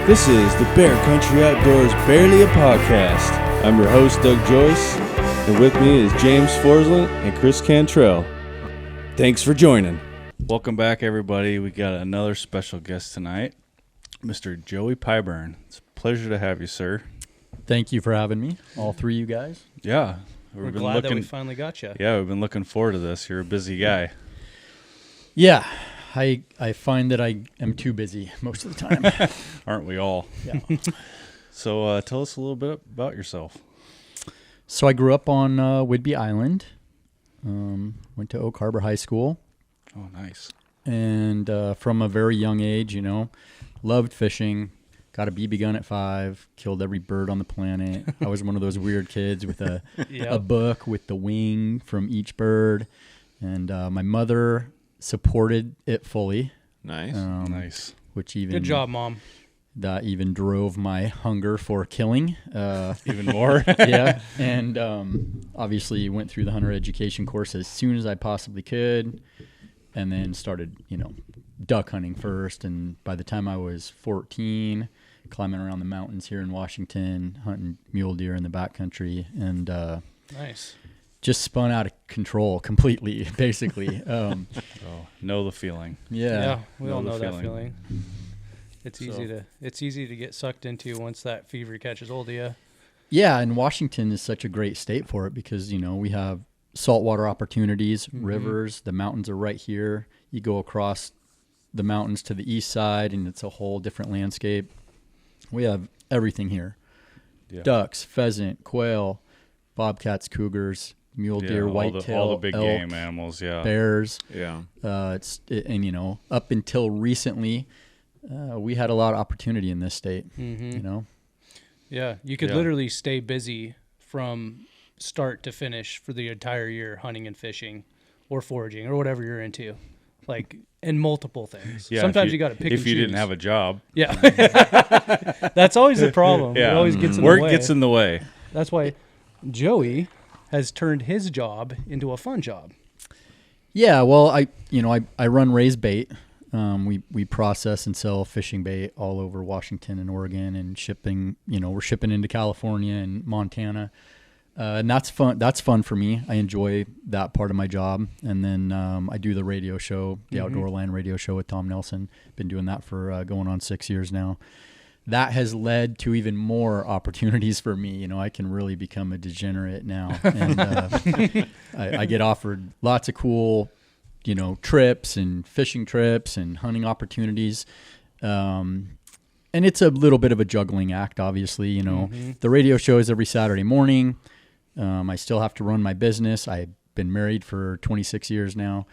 This is the Bear Country Outdoors Barely a Podcast. I'm your host, Doug Joyce, and with me is James Forsland and Chris Cantrell. Thanks for joining. Welcome back, everybody. We got another special guest tonight, Mr. Joey Pyburn. It's a pleasure to have you, sir. Thank you for having me, all three of you guys. Yeah. We're glad that we finally got you. Yeah, we've been looking forward to this. You're a busy guy. Yeah, I find that I am too busy most of the time. Aren't we all? Yeah. So tell us a little bit about yourself. So I grew up on Whidbey Island, went to Oak Harbor High School. Oh, nice. And from a very young age, loved fishing. Got a BB gun at 5, killed every bird on the planet. I was one of those weird kids with a book with the wing from each bird. And my mother supported it fully. Nice. Nice. Which even good job, Mom. That even drove my hunger for killing. Even more? Yeah. And obviously went through the hunter education course as soon as I possibly could. And then started, duck hunting first. And by the time I was 14, climbing around the mountains here in Washington, hunting mule deer in the backcountry, and nice. Just spun out of control completely, basically. Know the feeling. Yeah, we all know that feeling. It's easy to get sucked into once that fever catches hold of you. Yeah, and Washington is such a great state for it because we have saltwater opportunities, rivers. The mountains are right here. You go across the mountains to the east side, and it's a whole different landscape. We have everything here. Yeah. Ducks, pheasant, quail, bobcats, cougars, mule deer, whitetail, all the big elk, game animals, bears. Yeah. Up until recently, we had a lot of opportunity in this state, Yeah, you could literally stay busy from start to finish for the entire year hunting and fishing or foraging or whatever you're into. And multiple things. Yeah, sometimes you got to pick and choose. If you didn't have a job. Yeah. That's always the problem. Yeah. It always gets in the way. Work gets in the way. That's why Joey has turned his job into a fun job. Yeah, well, I run Raise Bait. We process and sell fishing bait all over Washington and Oregon, and shipping. We're shipping into California and Montana. And that's fun. That's fun for me. I enjoy that part of my job. And then I do the radio show, the Outdoor Land radio show with Tom Nelson. Been doing that for going on 6 years now. That has led to even more opportunities for me. I can really become a degenerate now. And I get offered lots of cool, trips and fishing trips and hunting opportunities. And it's a little bit of a juggling act, obviously. The radio show is every Saturday morning. I still have to run my business. I've been married for 26 years now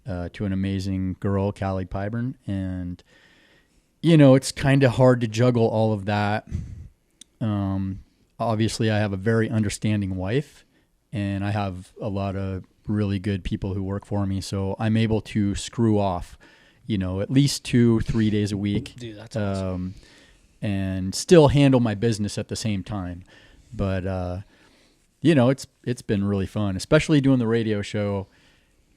to an amazing girl, Joey Pyburn. And, it's kind of hard to juggle all of that. Obviously, I have a very understanding wife, and I have a lot of really good people who work for me. So I'm able to screw off, at least 2-3 days a week. Dude, that's awesome. And still handle my business at the same time. But, it's been really fun, especially doing the radio show.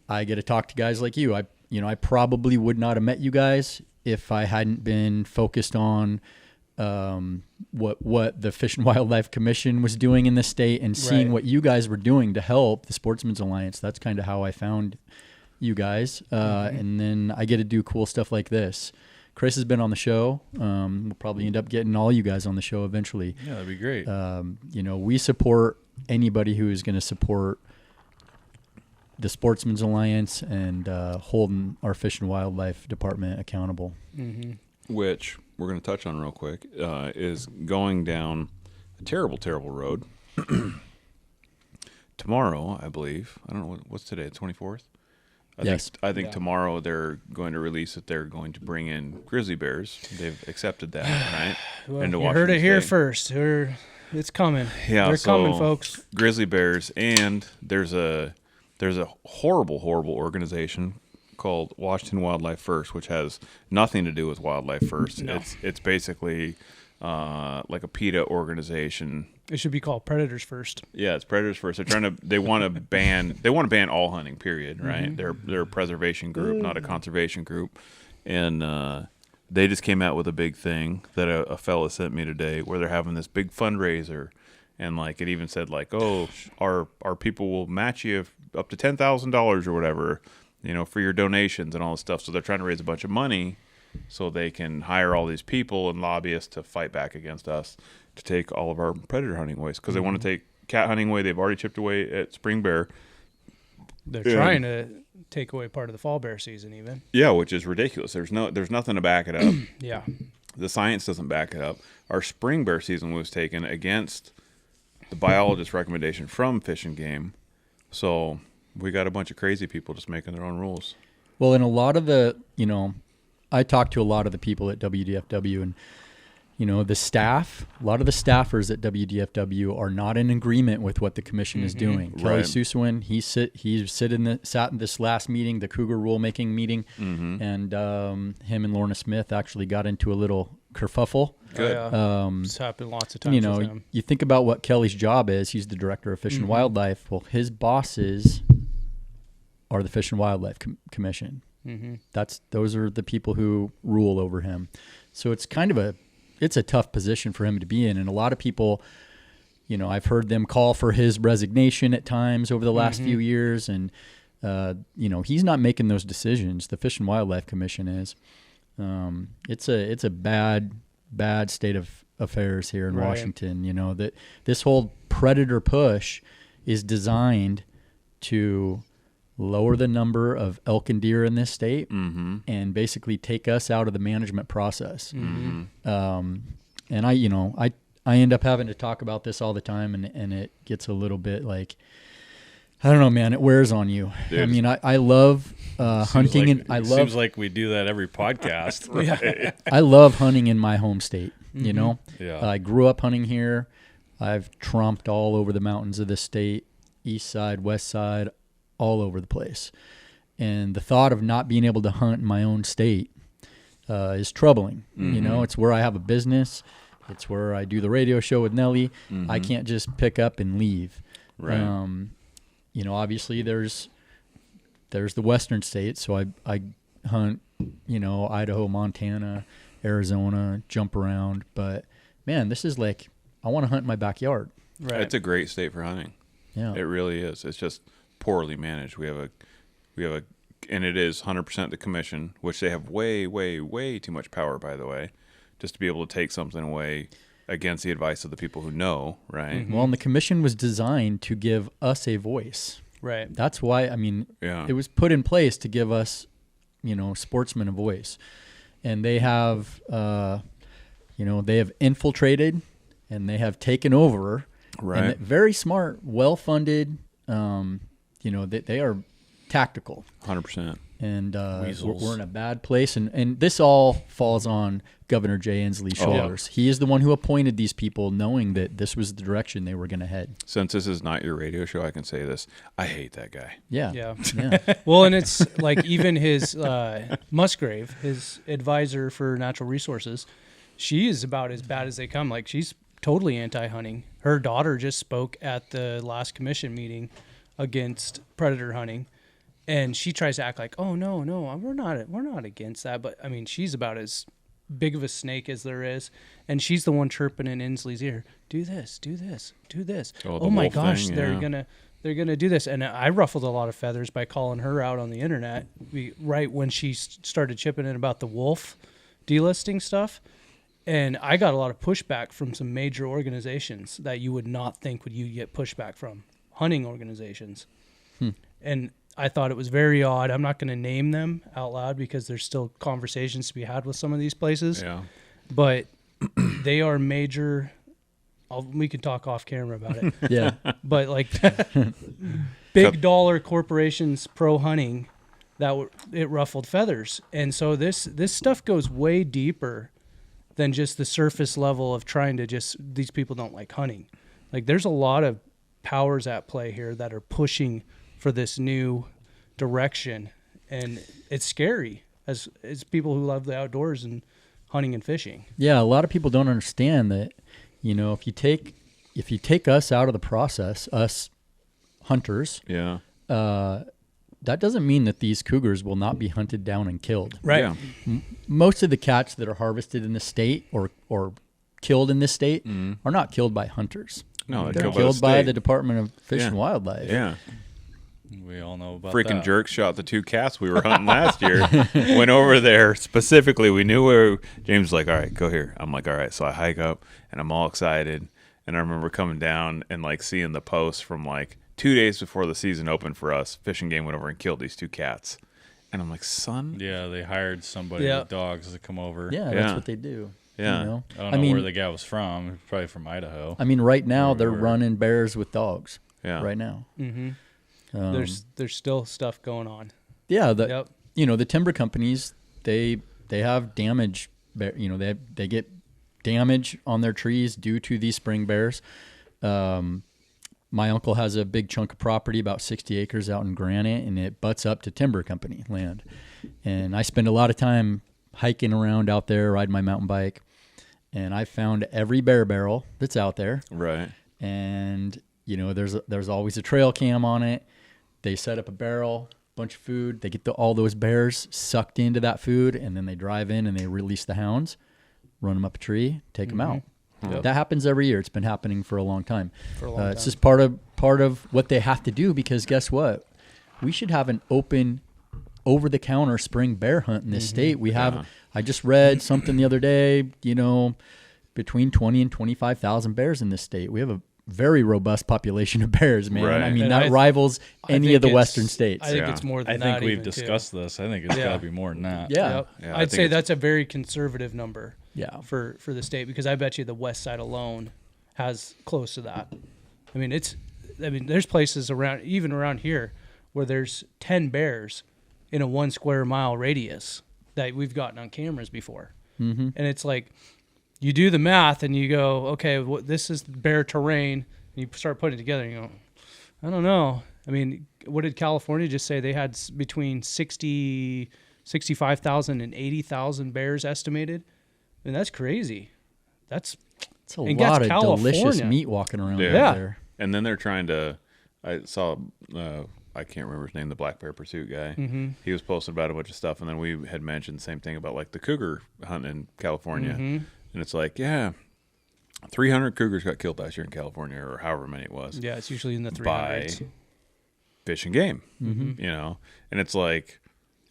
I get to talk to guys like you. I probably would not have met you guys if I hadn't been focused on what the Fish and Wildlife Commission was doing in the state and seeing what you guys were doing to help the Sportsman's Alliance. That's kind of how I found you guys. And then I get to do cool stuff like this. Chris has been on the show. We'll probably end up getting all you guys on the show eventually. Yeah, that'd be great. We support anybody who is going to support the Sportsman's Alliance and holding our Fish and Wildlife Department accountable. Which we're going to touch on real quick, is going down a terrible, terrible road. Tomorrow, I believe. I don't know, what's today, the 24th? I think tomorrow they're going to release that they're going to bring in grizzly bears. They've accepted that, right? Well, you heard it here first. It's coming. Yeah, they're coming, folks. Grizzly bears, and there's a horrible, horrible organization called Washington Wildlife First, which has nothing to do with Wildlife First. No. It's basically like a PETA organization. It should be called Predators First. Yeah, it's Predators First. They want to ban all hunting, period, right? They're a preservation group, not a conservation group. And they just came out with a big thing that a fella sent me today, where they're having this big fundraiser, and like it even said like, oh, our people will match you up to $10,000 or whatever, for your donations and all this stuff. So they're trying to raise a bunch of money so they can hire all these people and lobbyists to fight back against us to take all of our predator hunting away, because they want to take cat hunting away. They've already chipped away at spring bear. They're trying to take away part of the fall bear season even. Yeah, which is ridiculous. There's nothing to back it up. Yeah. The science doesn't back it up. Our spring bear season was taken against the biologist's recommendation from Fish and Game. So we got a bunch of crazy people just making their own rules. Well, and a lot of the, I talked to a lot of the people at WDFW, and the staff, a lot of the staffers at WDFW are not in agreement with what the commission is doing. Right. Kelly Suswin, he sat in this last meeting, the Cougar rulemaking meeting, and him and Lorna Smith actually got into a little kerfuffle. Good. Oh, yeah. It's happened lots of times with him. You think about what Kelly's job is. He's the director of Fish and Wildlife. Well, his bosses are the Fish and Wildlife Commission. Those are the people who rule over him. So it's kind of it's a tough position for him to be in. And a lot of people, I've heard them call for his resignation at times over the last few years. And, he's not making those decisions. The Fish and Wildlife Commission is. It's a bad state of affairs here in Washington. That this whole predator push is designed to lower the number of elk and deer in this state and basically take us out of the management process. And I end up having to talk about this all the time, and it gets a little bit like, I don't know, man, it wears on you. Dude. I mean, I love hunting, and I love. Seems like we do that every podcast. Right. I love hunting in my home state. Yeah. I grew up hunting here. I've tromped all over the mountains of the state, east side, west side, all over the place. And the thought of not being able to hunt in my own state is troubling. It's where I have a business. It's where I do the radio show with Nellie. I can't just pick up and leave. Right. Obviously there's the western states. So I hunt, Idaho, Montana, Arizona, jump around. But man, this is like, I want to hunt in my backyard. Right. It's a great state for hunting. Yeah. It really is. It's just poorly managed. We have a, and it is 100% the commission, which they have way, way, way too much power, by the way, just to be able to take something away against the advice of the people who know, right? Well, and the commission was designed to give us a voice. Right. That's why, it was put in place to give us, sportsmen a voice. And they have, they have infiltrated and they have taken over. Right. And very smart, well-funded, they are tactical. 100%. And we're in a bad place. And this all falls on Governor Jay Inslee's shoulders. He is the one who appointed these people, knowing that this was the direction they were going to head. Since this is not your radio show, I can say this. I hate that guy. Yeah. Well, and it's like even his Musgrave, his advisor for natural resources, she is about as bad as they come. Like, she's totally anti-hunting. Her daughter just spoke at the last commission meeting against predator hunting, and she tries to act like, oh no, we're not against that. But I mean, she's about as big of a snake as there is, and she's the one chirping in Inslee's ear, do this. Oh my gosh, thing, they're gonna do this. And I ruffled a lot of feathers by calling her out on the internet right when she started chipping in about the wolf delisting stuff. And I got a lot of pushback from some major organizations that you would not think would you get pushback from, hunting organizations. And I thought it was very odd. I'm not going to name them out loud because there's still conversations to be had with some of these places. Yeah. But they are major. We can talk off camera about it. Yeah. But like big dollar corporations pro hunting, it ruffled feathers. And so this stuff goes way deeper than just the surface level of trying to these people don't like hunting. Like, there's a lot of powers at play here that are pushing for this new direction, and it's scary as people who love the outdoors and hunting and fishing. Yeah, a lot of people don't understand that, if you take us out of the process, us hunters, that doesn't mean that these cougars will not be hunted down and killed. Right. Yeah. Most of the cats that are harvested in the state or killed in this state are not killed by hunters. No, They're they're killed by state. the Department of Fish Yeah. and Wildlife. Yeah. We all know about Freaking that. jerks shot the 2 cats we were hunting last year. Went over there specifically. We knew where James was like, all right, go here. I'm like, all right. So I hike up and I'm all excited. And I remember coming down and like seeing the post from like 2 days before the season opened for us. Fish and Game went over and killed these 2 cats. And I'm like, son. Yeah, they hired somebody Yeah. with dogs to come over. Yeah, Yeah. that's what they do. Yeah. You know? I don't know where the guy was from. Probably from Idaho. I mean, right now Where we they're were. running bears with dogs. Yeah. Right now. Mm-hmm. Um, There's still stuff going on. yeah. Yep. You know, the timber companies, they have damage. You know, they get damage on their trees due to these spring bears. My uncle has a big chunk of property, about 60 acres out in Granite, and it butts up to timber company land. And I spend a lot of time hiking around out there, riding my mountain bike, and I found every bear barrel that's out there. Right. And you know, there's always a trail cam on it. They set up a barrel, bunch of food. They get all those bears sucked into that food, and then they drive in and they release the hounds, run them up a tree, take them out. Yep. That happens every year. It's been happening for a long time. For a long It's time. just part of what they have to do, because guess what? We should have an open, over-the-counter spring bear hunt in this state. We have. Yeah. I just read something the other day. You know, between 20 and 25,000 bears in this state. We have a very robust population of bears, man. Right. I mean, And that rivals I any think of the it's- western states. I think Yeah. it's more than I that. think we've even, too. discussed this. I think it's Yeah. got to be more than that. Yeah. Yep. Yeah, I I'd think say it's- that's a very conservative number. Yeah. For the state, because I bet you the west side alone has close to that. I mean, there's places even around here where there's 10 bears in a 1 square mile radius that we've gotten on cameras before. Mm-hmm. And it's like, you do the math and you go, okay, this is bear terrain. And you start putting it together and you go, I don't know. I mean, what did California just say? They had between 65,000 and 80,000 bears estimated. And that's crazy. It's It's a And lot that's of delicious California. meat walking around Yeah. out Yeah. there. And then they're trying to. I saw. I can't remember his name. The Black Bear Pursuit guy. Mm-hmm. He was posting about a bunch of stuff, and then we had mentioned the same thing about like the cougar hunt in California. Mm-hmm. And it's like, yeah, 300 cougars got killed last year in California, or however many it was, Yeah, it's usually in the by 300s. Fish and Game. Mm-hmm. You know, and it's like,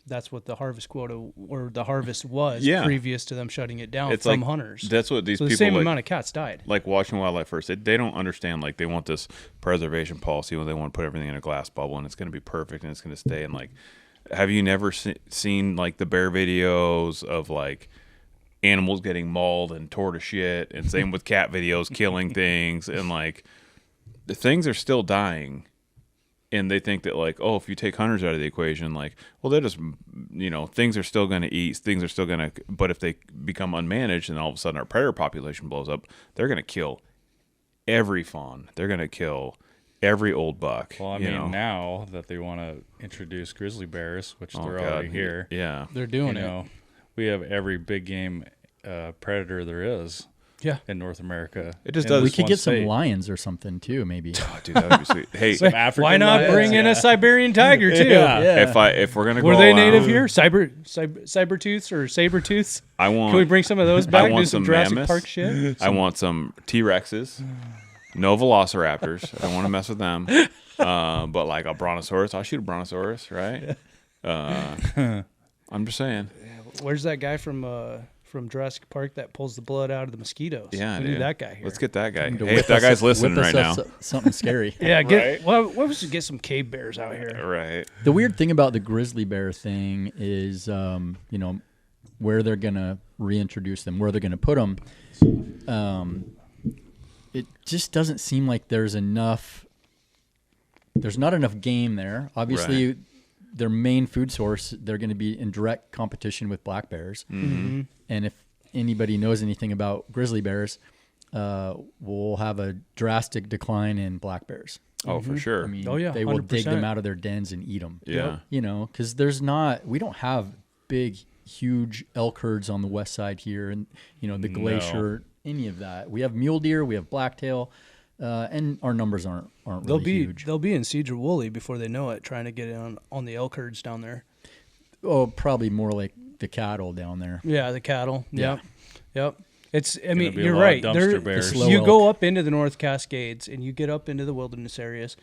That's what the harvest quota or the harvest was Yeah. previous to them shutting it down it's from like hunters. That's what these So the people same like, amount of cats died. like watching wildlife first. They don't understand, like, they want this preservation policy when they want to put everything in a glass bubble and it's going to be perfect and it's going to stay. And like, have you never seen like the bear videos of like animals getting mauled and tore to shit? And same with cat videos, killing things, and like the things are still dying. And they think that, like, oh, if you take hunters out of the equation, like, well, they're just, you know, things are still going to eat. Things are still going to, but if they become unmanaged and all of a sudden our predator population blows up, they're going to kill every fawn. They're going to kill every old buck. Well, I you mean, know? now that they want to introduce grizzly bears, which Oh, they're God. already here, Yeah. They're doing you know, we have every big game predator there is Yeah. in North America. It just in does- We this could one get some state. lions or something too, maybe. Oh, dude, that would be sweet. Hey, Some African Why not lions, bring in yeah. a Siberian tiger too? Yeah. if we're gonna go Were they all native out, here? Cyber-tooths or saber-tooths? I want. Can we bring some of those back? want Do some some Jurassic mammoths. Park shit? I want some T-Rexes. No velociraptors. I don't want to mess with them. But like a brontosaurus, I'll shoot a brontosaurus, right? I'm just saying. Where's that guy from Jurassic Park that pulls the blood out of the mosquitoes? Yeah, we dude. need that guy here. Let's get that guy. To Hey, whip if that us guy's up- listening whip right us now, up something scary. Yeah, Right. what was to get some cave bears out here? right? The weird thing about the grizzly bear thing is, you know, where they're gonna reintroduce them, where they're gonna put them. It just doesn't seem like there's enough. There's not enough game there. Obviously, Right. their main food source, they're going to be in direct competition with black bears. Mm-hmm. And if anybody knows anything about grizzly bears, we'll have a drastic decline in black bears. Oh, for sure. I mean, Oh, yeah, they will dig 100%. them out of their dens and eat them. Yeah. You know, because we don't have big, huge elk herds on the west side here, and you know the glacier, any of that. We have mule deer, we have blacktail, And our numbers aren't They'll really be huge. they'll be in Cedar Woolley before they know it, trying to get it on the elk herds down there. Oh, probably more like the cattle down there. Yeah, the cattle. Yeah. Yep. It's. I Gonna mean, be a you're lot right. of There, dumpster bears. slow you elk. go up into the North Cascades and you get up into the wilderness areas,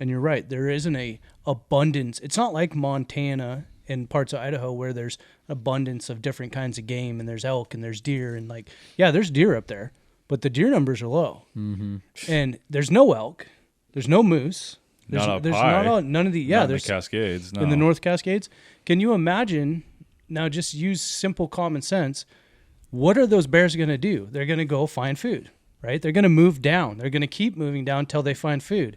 and you're right. There isn't a abundance. It's not like Montana and parts of Idaho where there's abundance of different kinds of game and there's elk and there's deer and like there's deer up there, but the deer numbers are low, and there's no elk, there's no moose. Not up There's high. none of the Not in there's the Cascades. No. in the North Cascades. Can you imagine? Now, just use simple common sense. What are those bears going to do? They're going to go find food, right? They're going to move down. They're going to keep moving down until they find food.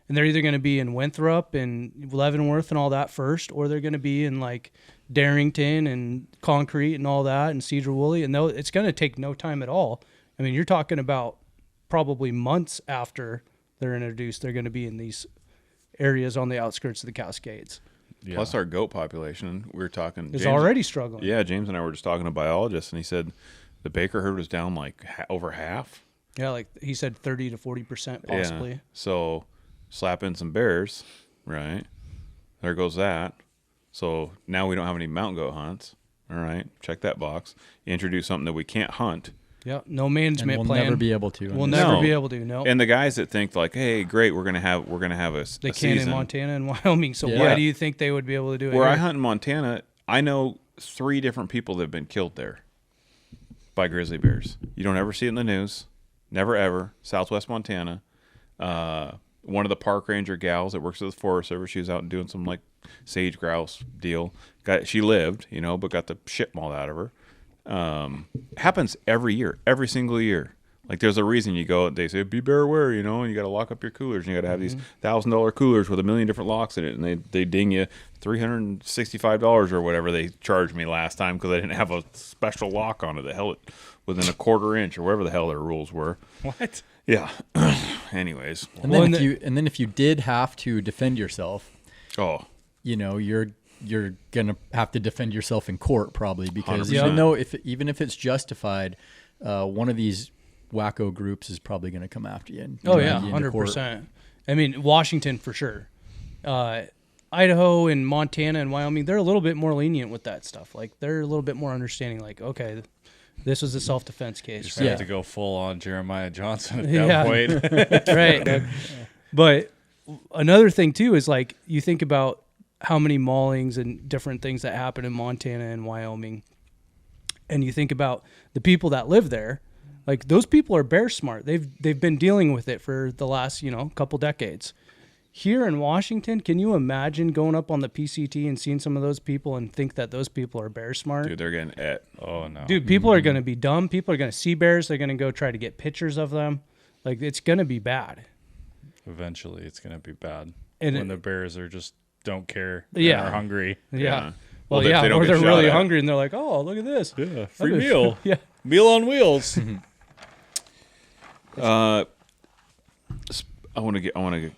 And they're either going to be in Winthrop and Leavenworth and all that first, or they're going to be in like Darrington and Concrete and all that and Cedar Woolley. And it's going to take no time at all. I mean, you're talking about probably months after they're introduced, they're going to be in these areas on the outskirts of the Cascades. Yeah. Plus our goat population, we were talking. Is James- already struggling. Yeah, James and I were just talking to a biologist, and he said the Baker herd was down like over half. Yeah, like he said 30 to 40% possibly. Yeah. So slap in some bears, right? There goes that. So now we don't have any mountain goat hunts. All right, check that box. Introduce something that we can't hunt. Yeah, no And management we'll plan. never be able to. We'll And never No. be able to. No, And the guys that think like, hey, great, we're gonna have they a can in season. Montana and Wyoming. So Yeah. why do you think they would be able to do it? Where I here? hunt in Montana, I know 3 different people that have been killed there by grizzly bears. You don't ever see it in the news. Never ever. Southwest Montana. One of the park ranger gals that works at the Forest Service, she was out doing some like sage grouse deal. She lived, but got the shit mauled out of her. Happens every year, every single year. Like there's a reason you go. They say be bear aware, and you got to lock up your coolers. And you got to have these $1,000 coolers with 1 million different locks in it, and they ding you $365 or whatever they charged me last time because I didn't have a special lock on it that held it within a quarter inch or whatever the hell their rules were. What? Yeah. Anyways, then Well, if you did have to defend yourself, you're gonna have to defend yourself in court probably because 100%. even if it's justified, one of these wacko groups is probably going to come after you. And Oh yeah, drag you into court. 100%. I mean, Washington for sure. Idaho and Montana and Wyoming, they're a little bit more lenient with that stuff. Like they're a little bit more understanding. Like, okay, this was a self-defense case. Just Right? have to go full on Jeremiah Johnson at that point. Right. But another thing too is like you think about how many maulings and different things that happen in Montana and Wyoming, and you think about the people that live there. Like those people are bear smart. They've been dealing with it for the last couple decades. Here in Washington, can you imagine going up on the PCT and seeing some of those people and think that those people are bear smart? dude, they're getting et. Oh no. Dude, people are going to be dumb. People are going to see bears. They're going to go try to get pictures of them. Like it's going to be bad. Eventually, it's gonna be bad And when the bears are just don't care. Yeah. And are hungry. Yeah. Well, Well, if yeah, they don't or get they're shot really at. hungry and they're like, "Oh, look at this." Yeah. Free I've been- meal. Yeah. Meal on wheels. I want to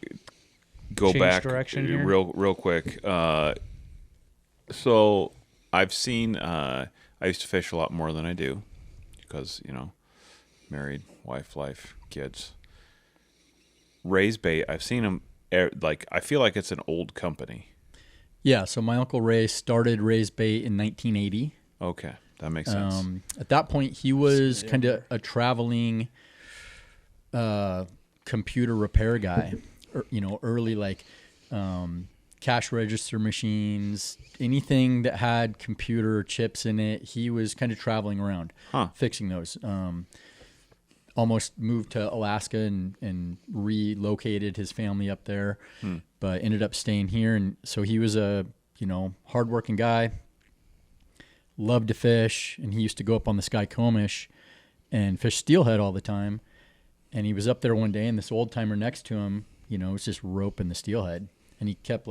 go Change back direction here? real quick. So I've seen. I used to fish a lot more than I do because married, wife, life, kids. Raised bait. I've seen them. I feel like it's an old company. Yeah, so my Uncle Ray started Raised Bait in 1980. Okay, that makes sense. At that point, he was kind of a traveling computer repair guy. Early cash register machines, anything that had computer chips in it. He was kind of traveling around fixing those. Almost moved to Alaska and relocated his family up there, but ended up staying here. And so he was a hardworking guy. Loved to fish, and he used to go up on the Skykomish and fish steelhead all the time. And he was up there one day, and this old timer next to him, was just roping the steelhead, and he kept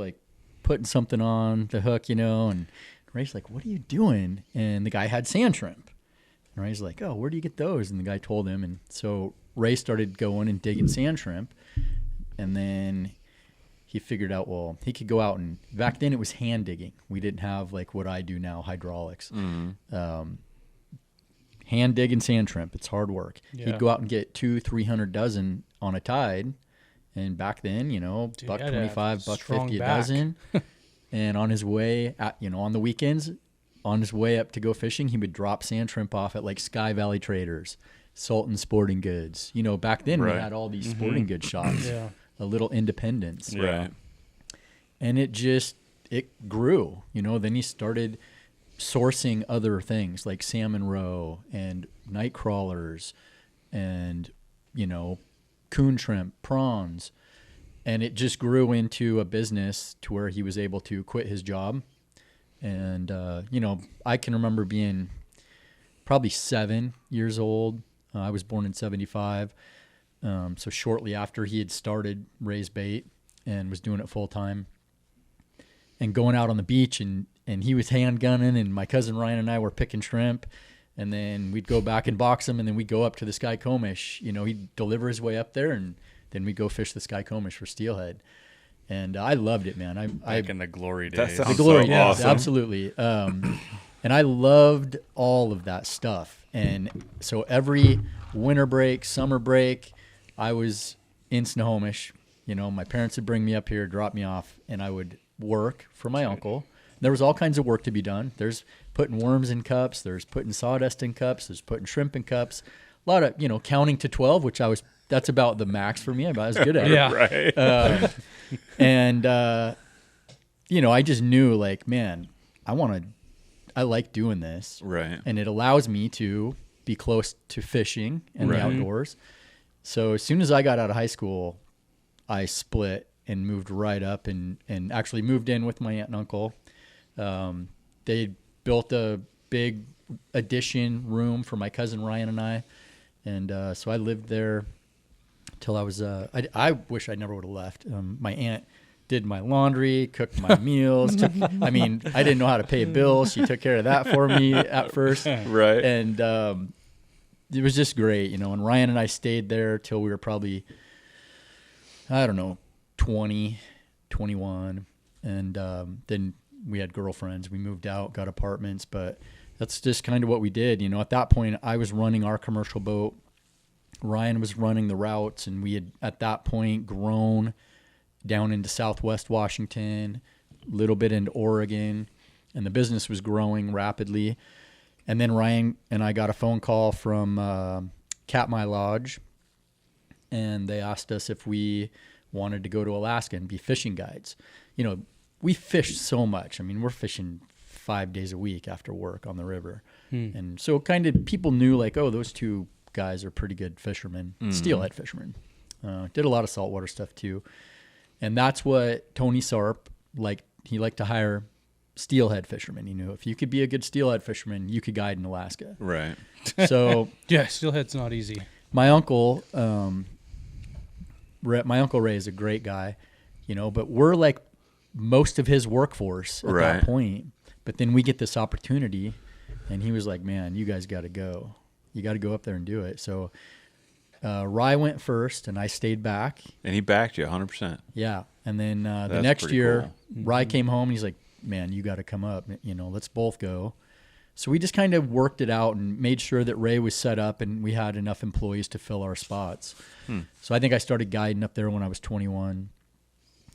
putting something on the hook, and Ray's like, "What are you doing?" And the guy had sand shrimp, and Ray's like, "Oh, where do you get those?" And the guy told him, and so Ray started going and digging sand shrimp, and then he figured out, well, he could go out and back then it was hand digging. We didn't have what I do now, hydraulics. hand digging sand shrimp. It's hard work. Yeah. He'd go out and get 200-300 dozen on a tide. And back then, Dude, $1.25, $1.50 a back. dozen. And on his way, on the weekends, on his way up to go fishing, he would drop sand shrimp off at like Sky Valley Traders, Sultan Sporting Goods. Back then we had all these sporting goods shops, a little independence. Right. And it grew. Then he started sourcing other things like salmon roe and night crawlers and, coon shrimp, prawns. And it just grew into a business to where he was able to quit his job. And, I can remember being probably 7 years old. I was born in 1975. So shortly after he had started Raise Bait and was doing it full time and going out on the beach and he was hand gunning and my cousin Ryan and I were picking shrimp. And then we'd go back and box them, and then we'd go up to the Sky Comish. He'd deliver his way up there, and then we'd go fish the Sky Comish for steelhead. And I loved it, man. Back in the glory That days. sounds The glory, so yeah, awesome. absolutely. And I loved all of that stuff. And so every winter break, summer break, I was in Snohomish. My parents would bring me up here, drop me off, and I would work for my uncle. There was all kinds of work to be done. There's putting worms in cups. There's putting sawdust in cups. There's putting shrimp in cups. A lot of, counting to 12, which that's about the max for me. I was good at it. Yeah. Right. And, I just knew like, man, I like doing this. Right. And it allows me to be close to fishing and the outdoors. So as soon as I got out of high school, I split and moved right up and actually moved in with my aunt and uncle. They built a big addition room for my cousin Ryan and I. And so I lived there till I was, I wish I never would have left. My aunt did my laundry, cooked my meals. I didn't know how to pay bills. She took care of that for me at first. Right. And it was just great, And Ryan and I stayed there till we were probably, 20, 21. And then we had girlfriends. We moved out, got apartments, but that's just kind of what we did. At that point, I was running our commercial boat. Ryan was running the routes, and we had, at that point, grown down into Southwest Washington, a little bit into Oregon, and the business was growing rapidly. And then Ryan and I got a phone call from Katmai Lodge, and they asked us if we wanted to go to Alaska and be fishing guides. We fish so much. We're fishing 5 days a week after work on the river. And so kind of people knew like, oh, those two guys are pretty good fishermen, steelhead fishermen. Did a lot of saltwater stuff too. And that's what Tony Sarp liked. He liked to hire steelhead fishermen. If you could be a good steelhead fisherman, you could guide in Alaska. Right. So Yeah, steelhead's not easy. my uncle Ray is a great guy, but we're like most of his workforce at that point. But then we get this opportunity, and he was like, man, you guys got to go. You got to go up there and do it. So Rye went first, and I stayed back. And he backed you 100%. Yeah. And then the That's next pretty year, cool. Rye came home, and he's like, man, you got to come up. Let's both go. So we just kind of worked it out and made sure that Ray was set up and we had enough employees to fill our spots. So I think I started guiding up there when I was 21.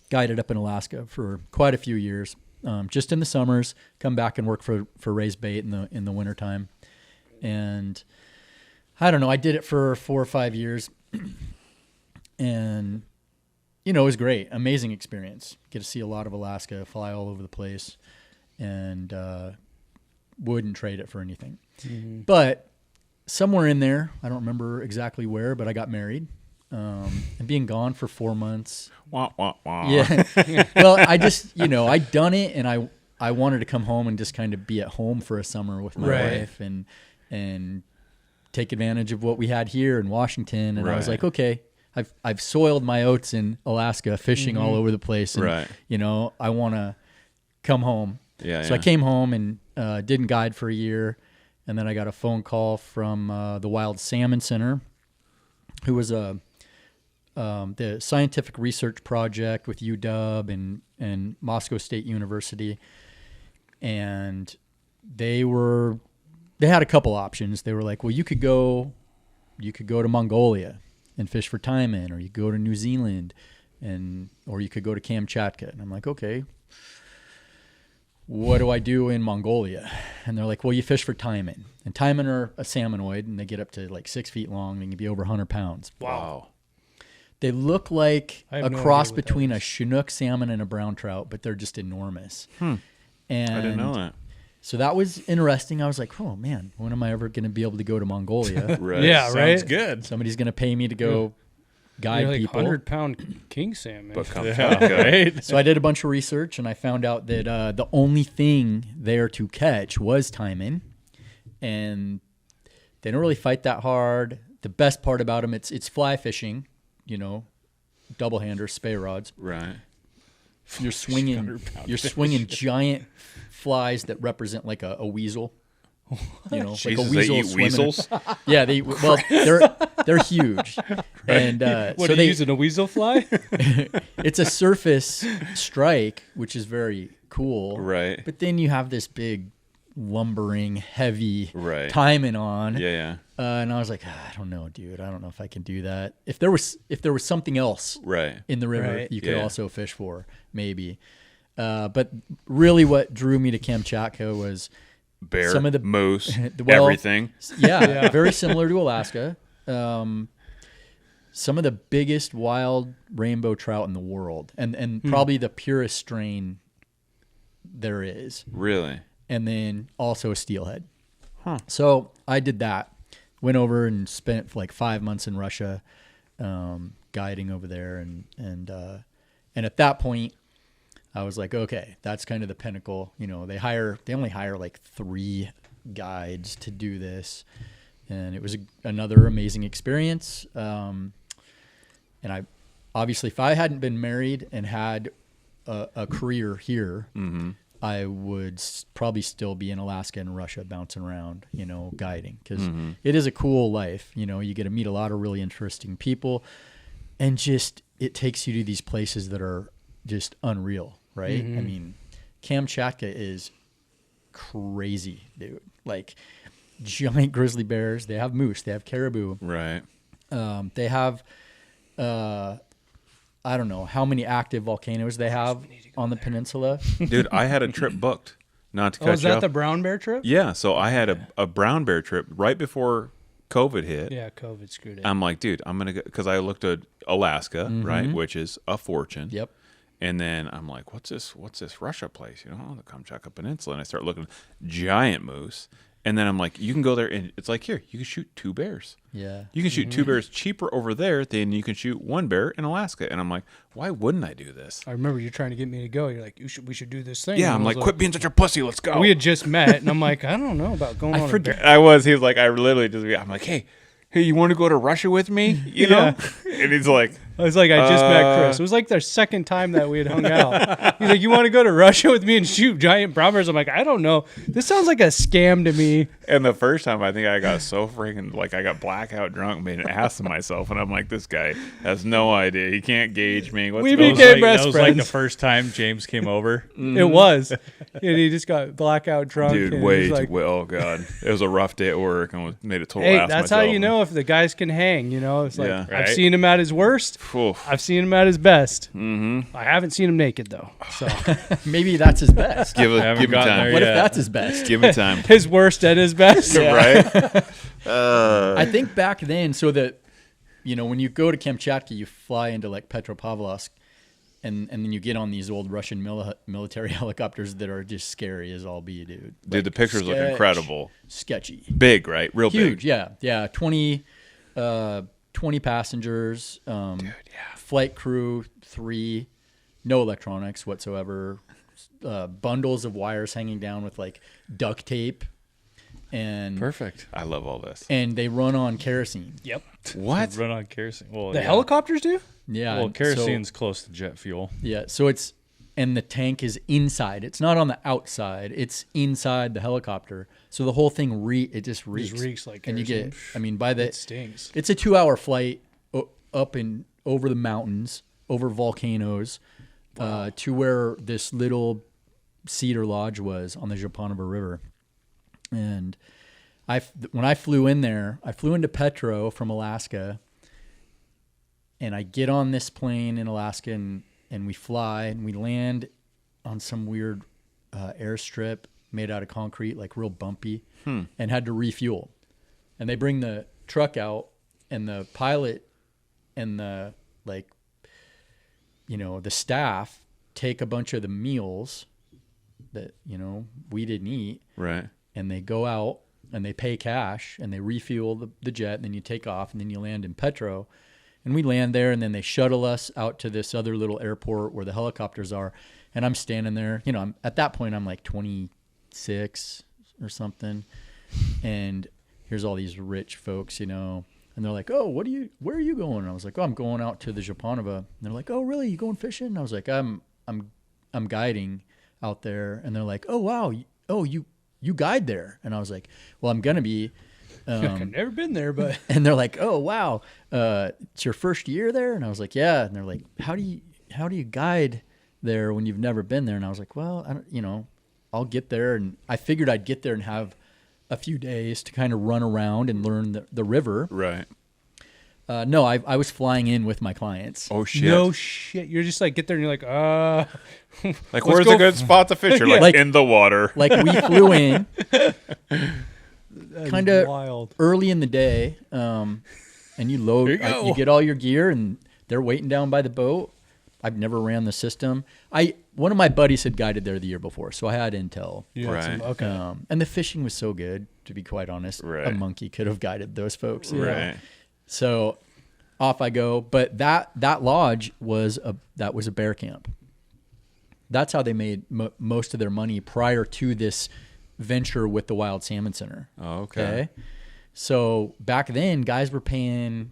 Guided up in Alaska for quite a few years, just in the summers. Come back and work for Raise Bait in the wintertime. And I don't know, I did it for 4 or 5 years. And, it was great. Amazing experience. Get to see a lot of Alaska, fly all over the place, and wouldn't trade it for anything. But somewhere in there, I don't remember exactly where, but I got married. And being gone for 4 months. Wah, wah, wah. Yeah. Well, I just, I'd done it, and I wanted to come home and just kind of be at home for a summer with my wife and take advantage of what we had here in Washington. And I was like, okay, I've soiled my oats in Alaska, fishing all over the place. And, I want to come home. So I came home and didn't guide for a year. And then I got a phone call from the Wild Salmon Center, who was the scientific research project with UW and Moscow State University. And they were they had a couple options. They were like, well, you could go to Mongolia and fish for taimen, or you could go to New Zealand, or you could go to Kamchatka. And I'm like, okay, what do I do in Mongolia? And they're like, well, you fish for taimen. And taimen are a salmonoid, and they get up to like 6 feet long and can be over 100 pounds. Wow. They look like I have a no cross idea what that between a is. Chinook salmon and a brown trout, but they're just enormous. I And didn't know that. so that was interesting. I was like, oh man, when am I ever going to be able to go to Mongolia? Right. Yeah, Sounds right? good. Somebody's going to pay me to go guide Like people. 100-pound king salmon. But Yeah, right? So I did a bunch of research, and I found out that the only thing there to catch was taimen, and they don't really fight that hard. The best part about them, it's fly fishing, double hander, spay rods. Right. You're swinging giant flies that represent like a weasel. Jesus, like a they weasel eat swimming. weasels? Yeah, they're huge, and What so are you using, a weasel fly? it's a surface strike, which is very cool. Right. But then you have this big, lumbering, heavy Right. taimen on. Yeah. And I was like, I don't know, dude. I don't know if I can do that. If there was something else Right. in the river Right. you could Yeah. also fish for, maybe. But really, what drew me to Kamchatka was Bear, some of the moose, well, everything. Yeah, very similar to Alaska. Some of the biggest wild rainbow trout in the world, and probably the purest strain there is. Really? And then also a steelhead. So I did that. Went over and spent like 5 months in Russia, guiding over there, and at that point, I was like, okay, that's kind of the pinnacle. They only hire like 3 guides to do this, and it was another amazing experience. And I obviously, if I hadn't been married and had a career here, I would probably still be in Alaska and Russia bouncing around, guiding, because it is a cool life. You get to meet a lot of really interesting people, and just it takes you to these places that are just unreal, right? I mean, Kamchatka is crazy, dude. Like giant grizzly bears. They have moose. They have caribou. Right. They have, I don't know how many active volcanoes they have on the peninsula. Dude, I had a trip booked. Not to cut Oh, is you that off. the brown bear trip? Yeah, so I had a brown bear trip right before COVID hit. Yeah, COVID screwed it. I'm like, dude, I'm going to go, because I looked at Alaska, right, which is a fortune. Yep. And then I'm like, what's this Russia place? The Kamchatka Peninsula. And I start looking, giant moose. And then I'm like, you can go there, and it's like, here, you can shoot 2 bears. Yeah. You can shoot 2 bears cheaper over there than you can shoot 1 bear in Alaska. And I'm like, why wouldn't I do this? I remember you trying to get me to go. You're like, we should do this thing. Yeah, And I'm I like, was quit being such a pussy. Let's go. We had just met, and I'm like, I don't know about going on a bear. He was like, I literally just, I'm like, hey, you want to go to Russia with me? You know? And he's like, I was like, I just met Chris. It was like the second time that we had hung out. He's like, you want to go to Russia with me and shoot giant brown bears? I'm like, I don't know. This sounds like a scam to me. and the first time I think I got so freaking, like, I got blackout drunk, made an ass of myself. And I'm like, this guy has no idea. He can't gauge me. What's We going became on? best That was like the friends. first time James came over. It was. And he just got blackout drunk. Dude, and way he's too like, well. Oh, God. It was a rough day at work and made a total hey, ass that's myself. how you know if the guys can hang, It's like, Yeah. I've Right. seen him at his worst. Oof. I've seen him at his best. Mm-hmm. I haven't seen him naked, though. So Maybe that's his best. Give Haven't me gotten time. there What yet. if that's his best? Give me time. his worst and his best. Right? I think back then, so that, when you go to Kamchatka, you fly into like Petropavlovsk, and then you get on these old Russian military helicopters that are just scary as all be, dude. Dude, the pictures look incredible. Sketchy. Big, right? Real Huge, big. yeah. 20 passengers, flight crew 3, no electronics whatsoever, bundles of wires hanging down with like duct tape, and Perfect. I love all this. and they run on kerosene. Yep. What? Run on kerosene. Well, The yeah. helicopters do? Yeah, Well, and kerosene's close to jet fuel. so it's, and the tank is inside. It's not on the outside. It's inside the helicopter. So the whole thing it just reeks. reeks like and you kerosene. get. I mean, by the It stinks. it's a 2-hour flight up and over the mountains, over volcanoes, to where this little cedar lodge was on the Japonova River, and when I flew in there, I flew into Petro from Alaska, and I get on this plane in Alaska, and we fly, and we land on some weird airstrip made out of concrete, like real bumpy, and had to refuel. And they bring the truck out, and the pilot and the the staff take a bunch of the meals that we didn't eat, Right. and they go out and they pay cash and they refuel the jet, and then you take off, and then you land in Petro. And we land there, and then they shuttle us out to this other little airport where the helicopters are. And I'm standing there, at that point I'm like 26 or something. And here's all these rich folks, and they're like, "Oh, where are you going?" And I was like, "Oh, I'm going out to the Japanova." And they're like, "Oh, really? You going fishing?" And I was like, I'm guiding out there." And they're like, "Oh, wow. Oh, you guide there?" And I was like, "Well, I'm going to be." I've never been there, but And they're like, "Oh, wow. It's your first year there?" And I was like, "Yeah." And they're like, How do you guide there when you've never been there?" And I was like, "Well, I don't, I'll get there." And I figured I'd get there and have a few days to kind of run around and learn the river. Right. No, I was flying in with my clients. Oh shit. no shit. You're just like get there and you're like, Like, let's where's go a good spot to fish? You're Yeah. like Like- in the water. Like we flew in kind of wild. early in the day, and you load, Here you go. you get all your gear, and they're waiting down by the boat. I've never ran the system. One of my buddies had guided there the year before, so I had intel. Yeah, Right. okay. And the fishing was so good, to be quite honest. Right. A monkey could have guided those folks. Right. So off I go. But that lodge was a bear camp. That's how they made most of their money prior to this venture with the Wild Salmon Center. Oh, okay. So back then, guys were paying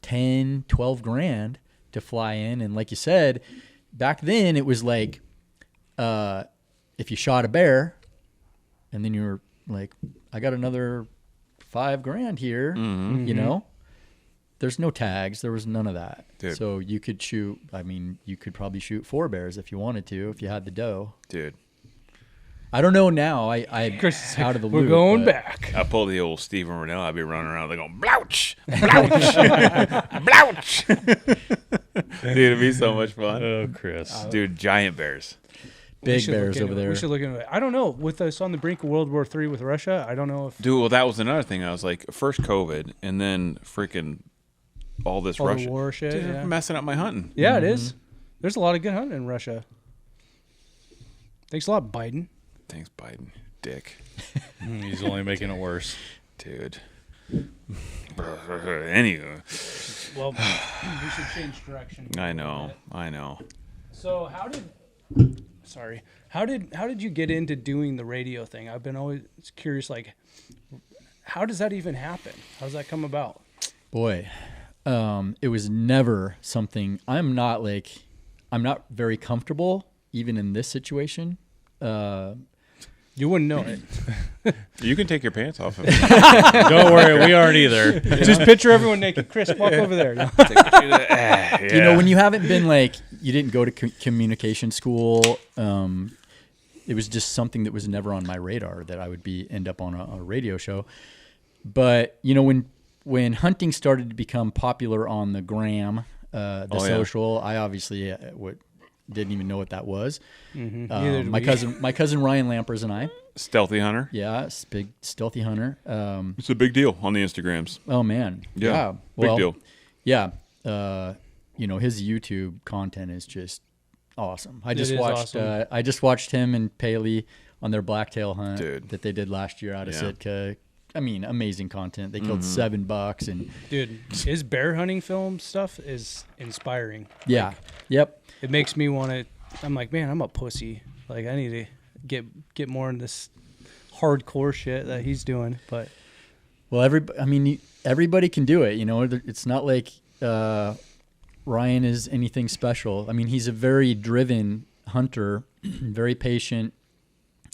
10, 12 grand to fly in. And like you said, back then it was like, if you shot a bear and then you were like, "I got another 5 grand here," there's no tags. There was none of that. Dude. So you could shoot, you could probably shoot 4 bears if you wanted to, if you had the dough. Dude. I don't know now. I'm Chris is out of the We're loop. going but- back. I pull the old Stephen Rennell. I'd be running around. They're going, "Blouch! Blouch! Blouch!" Dude, it'd be so much fun. Oh, Chris. Dude, giant bears. We Big should look bears into over it. there. We should look into it. I don't know. With us on the brink of World War III with Russia, I don't know if Dude, well, that was another thing. I was like, first COVID, and then freaking all this all Russia. the war shit. Dude, Yeah, messing up my hunting. yeah it is. There's a lot of good hunting in Russia. Thanks a lot, Biden. Thanks, Biden. Dick. He's only making it worse. Dude. Anywho, Well, we should change direction. I know. So how did you get into doing the radio thing? I've been always curious, like, how does that even happen? How does that come about? Boy, it was never something. I'm not very comfortable even in this situation. You wouldn't know it. You can take your pants off. Don't worry, we aren't either. Just picture everyone naked. Chris, walk over there. You know, when you haven't been you didn't go to communication school. It was just something that was never on my radar that I would end up on a radio show. But when hunting started to become popular on the gram, social, I obviously didn't even know what that was. Neither did My we. cousin Ryan Lampers and I, Stealthy hunter. yeah, big stealthy hunter. It's a big deal on the Instagrams. Oh man, Yeah, well, big deal. Yeah, his YouTube content is just awesome. I just is watched awesome. I just watched him and Paley on their blacktail hunt Dude. that they did last year out of Yeah. Sitka. I mean, amazing content. They killed 7 bucks and Dude, his bear hunting film stuff is inspiring. yeah, yep. It makes me want to. I'm like, man, I'm a pussy. Like, I need to get more in this hardcore shit that he's doing. But Well, everybody can do it. It's not like Ryan is anything special. I mean, he's a very driven hunter, very patient.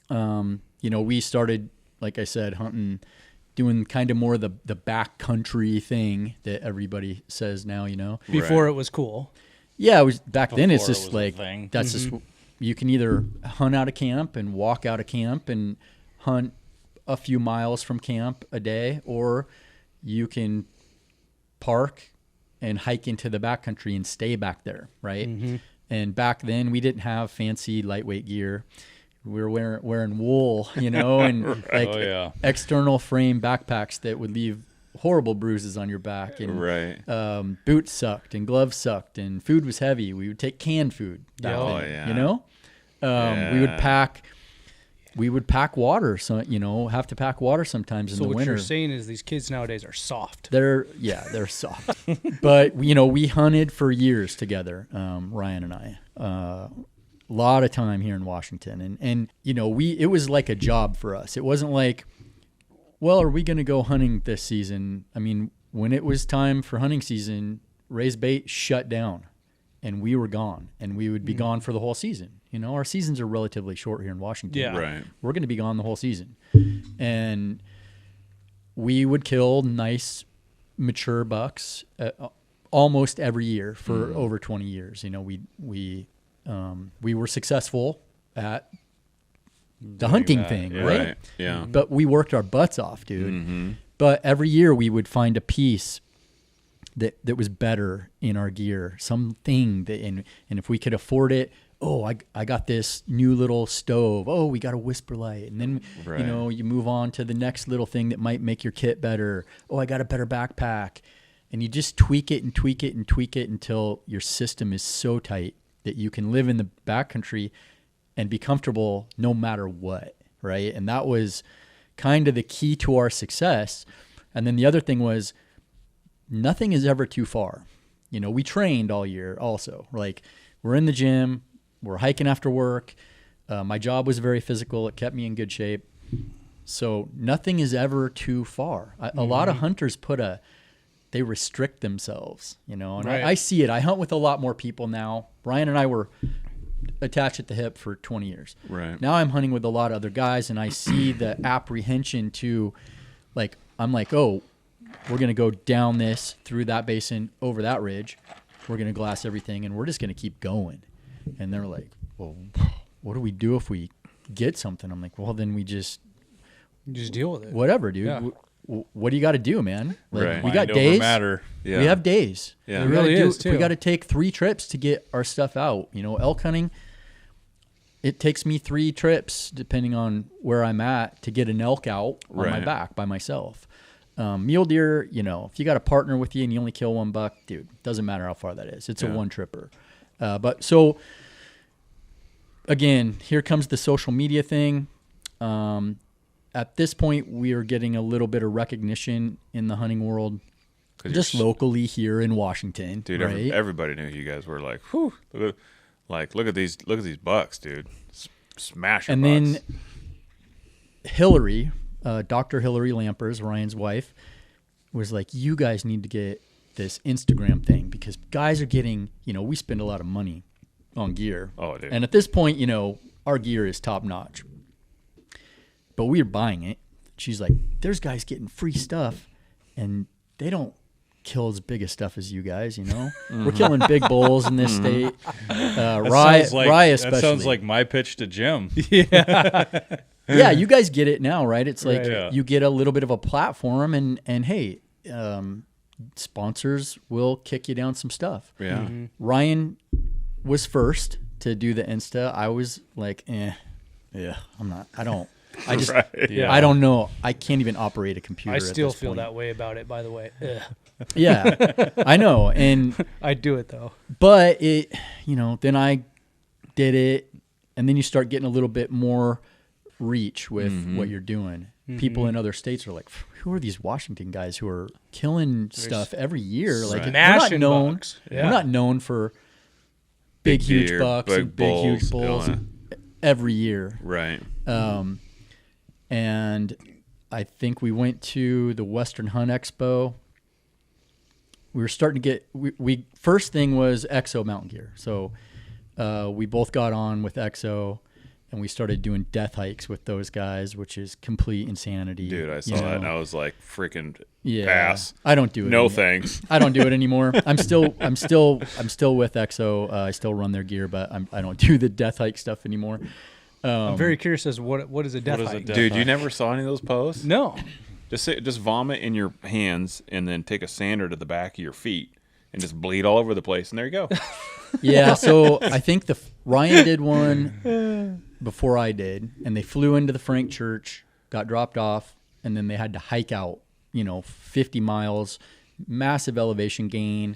We started, like I said, hunting, doing kind of more the backcountry thing that everybody says now. before it was cool. Yeah, it was back then. It's Before it just was a like thing. that's just you can either hunt out of camp and walk out of camp and hunt a few miles from camp a day, or you can park and hike into the backcountry and stay back there, right? Mm-hmm. And back then we didn't have fancy lightweight gear. We were wearing wool, and right. external frame backpacks that would leave horrible bruises on your back. And right. Boots sucked and gloves sucked and food was heavy. We would take canned food. We would pack water. So, have to pack water sometimes in the winter. So what you're saying is these kids nowadays are soft. They're soft. But, we hunted for years together, Ryan and I. A lot of time here in Washington. And it was like a job for us. It wasn't like, well, are we going to go hunting this season? I mean, when it was time for hunting season, raised bait shut down and we were gone, and we would be gone for the whole season. Our seasons are relatively short here in Washington. Yeah. Right. We're going to be gone the whole season. And we would kill nice, mature bucks almost every year for over 20 years. We were successful at the hunting thing, right? Yeah. But we worked our butts off, dude. Mm-hmm. But every year we would find a piece that was better in our gear, something that, and if we could afford it, I got this new little stove. Oh, we got a whisper light. And then, you move on to the next little thing that might make your kit better. Oh, I got a better backpack. And you just tweak it and tweak it and tweak it until your system is so tight that you can live in the backcountry and be comfortable no matter what, right? And that was kind of the key to our success. And then the other thing was nothing is ever too far. We trained all year also. Like, we're in the gym, we're hiking after work. My job was very physical. It kept me in good shape. So nothing is ever too far. A lot of hunters they restrict themselves, and right. I see it. I hunt with a lot more people now. Brian and I were attached at the hip for 20 years. Right. Now I'm hunting with a lot of other guys, and I see the apprehension to, I'm like, oh, we're going to go down this, through that basin, over that ridge. We're going to glass everything, and we're just going to keep going. And they're like, well, what do we do if we get something? I'm like, well, then we just deal with it. Whatever, dude. Yeah. What do you got to do, man? Right. We got Mind over days. matter. Yeah. We have days. Yeah. It really is, too. We got to take 3 trips to get our stuff out. Elk hunting, it takes me 3 trips, depending on where I'm at, to get an elk out on my back by myself. Mule deer, if you got a partner with you and you only kill 1 buck, dude, doesn't matter how far that is. It's a 1-tripper. But so, again, here comes the social media thing. At this point, we are getting a little bit of recognition in the hunting world, just locally here in Washington. Dude, right? everybody knew you guys were like, whew, look at these bucks, dude, smashing. And bucks. then Hillary, Dr. Hillary Lampers, Ryan's wife, was like, you guys need to get this Instagram thing, because guys are getting, we spend a lot of money on gear. Oh, dude. And at this point, our gear is top notch. But we are buying it. She's like, there's guys getting free stuff, and they don't kill as big a stuff as you guys, We're killing big bulls in this state. Rye especially. That sounds like my pitch to Jim. Yeah, you guys get it now, right? It's like Right. you get a little bit of a platform, and hey, sponsors will kick you down some stuff. Yeah. Mm-hmm. Ryan was first to do the Insta. I was like, I'm not. I don't. I just. Right. Yeah. I don't know. I can't even operate a computer. I at still this feel point. that way about it, by the way. Ugh. Yeah, I know, and I do it though. but it, then I did it, and then you start getting a little bit more reach with what you're doing. People in other states are like, who are these Washington guys who are killing stuff every year? Like, we're not Smashing known. bucks. We're Yeah. not known for big huge deer, bucks big and big huge bulls, bulls every year. Right. And I think we went to the Western Hunt Expo. We were starting to get, we first thing was Exo mountain gear. So we both got on with Exo, and we started doing death hikes with those guys, which is complete insanity. Dude, I saw that, and I was like, freaking pass. I don't do it. No anymore. thanks. I don't do it anymore. I'm still with Exo. I still run their gear, but I don't do the death hike stuff anymore. I'm very curious as what is a death is a hike? death Dude, you hike? never saw any of those posts? No. Just vomit in your hands and then take a sander to the back of your feet and just bleed all over the place. And there you go. Yeah, so I think Ryan did one before I did, and they flew into the Frank Church, got dropped off, and then they had to hike out, 50 miles, massive elevation gain,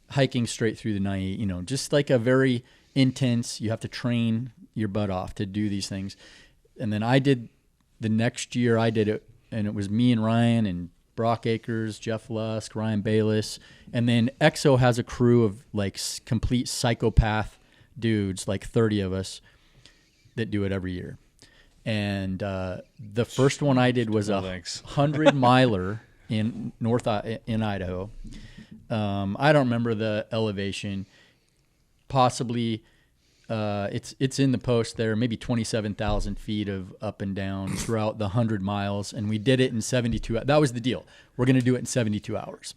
hiking straight through the night, just like a very intense, you have to train your butt off to do these things. And then the next year I did it, and it was me and Ryan and Brock Akers, Jeff Lusk, Ryan Bayless. And then EXO has a crew of like complete psychopath dudes, like 30 of us that do it every year. And the first one I did was 100 miler in in Idaho. I don't remember the elevation. Possibly it's in the post there, maybe 27,000 feet of up and down throughout the 100 miles. And we did it in 72 hours. That was the deal. We're going to do it in 72 hours.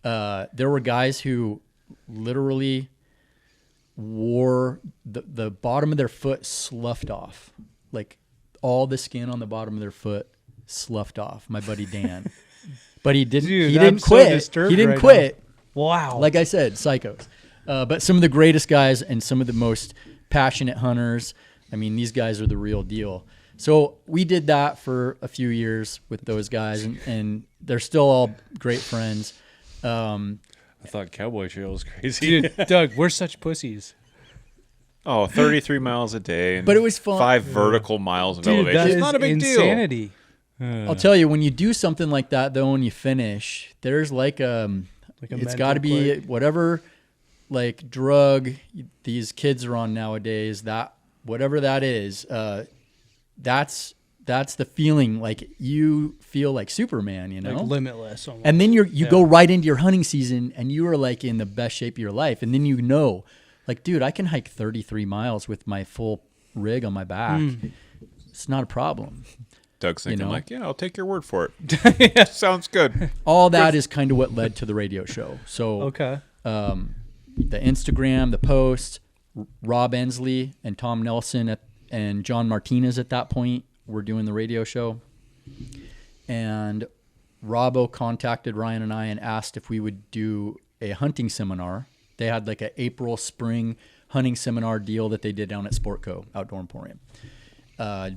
There were guys who literally wore the bottom of their foot sloughed off. Like all the skin on the bottom of their foot sloughed off. My buddy Dan. But he didn't. Dude, he didn't I'm so quit. disturbed He didn't right quit. Wow. Like I said, psychos. But some of the greatest guys and some of the most passionate hunters. I mean, these guys are the real deal. So we did that for a few years with those guys, and they're still all great friends. I thought Cowboy Trail was crazy. Dude, Doug, we're such pussies. Oh, 33 miles a day. And But it was fun. 5 vertical miles of Dude, elevation. that It's is not a big insanity. I'll tell you, when you do something like that, though, and you finish, there's like it's mental got to be click. whatever like drug these kids are on nowadays, that whatever that is, that's the feeling. Like you feel like Superman, Like limitless. Almost. and then you go right into your hunting season and you are like in the best shape of your life. And then like, dude, I can hike 33 miles with my full rig on my back. It's not a problem. Doug's thinking know? I'll take your word for it. Sounds good. All that is kind of what led to the radio show. So Okay. the Instagram, the post, Rob Ensley and Tom Nelson and John Martinez at that point were doing the radio show. And Robbo contacted Ryan and I and asked if we would do a hunting seminar. They had like an April spring hunting seminar deal that they did down at Sportco Outdoor Emporium.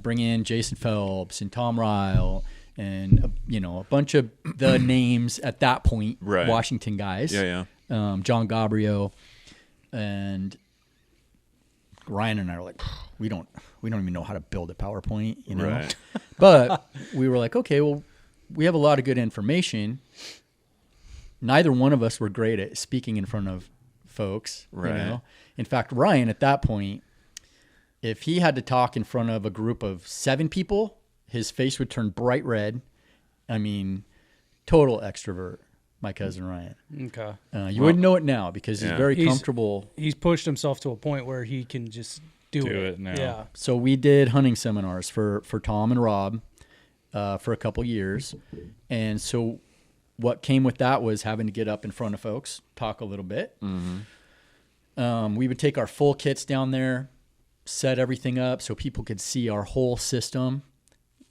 Bring in Jason Phelps and Tom Ryle and a bunch of the names at that point, Right. Washington guys. Yeah. John Gabriel, and Ryan and I are like, we don't even know how to build a PowerPoint, Right. But we were like, okay, well, we have a lot of good information. Neither one of us were great at speaking in front of folks, Right. In fact, Ryan at that point, if he had to talk in front of a group of 7 people, his face would turn bright red. I mean, total extrovert. My cousin Ryan. Okay. You wouldn't know it now because he's Yeah. very comfortable. He's pushed himself to a point where he can just do it now. Yeah. So we did hunting seminars for Tom and Rob for a couple years. And so what came with that was having to get up in front of folks, talk a little bit. Mm-hmm. We would take our full kits down there, set everything up so people could see our whole system.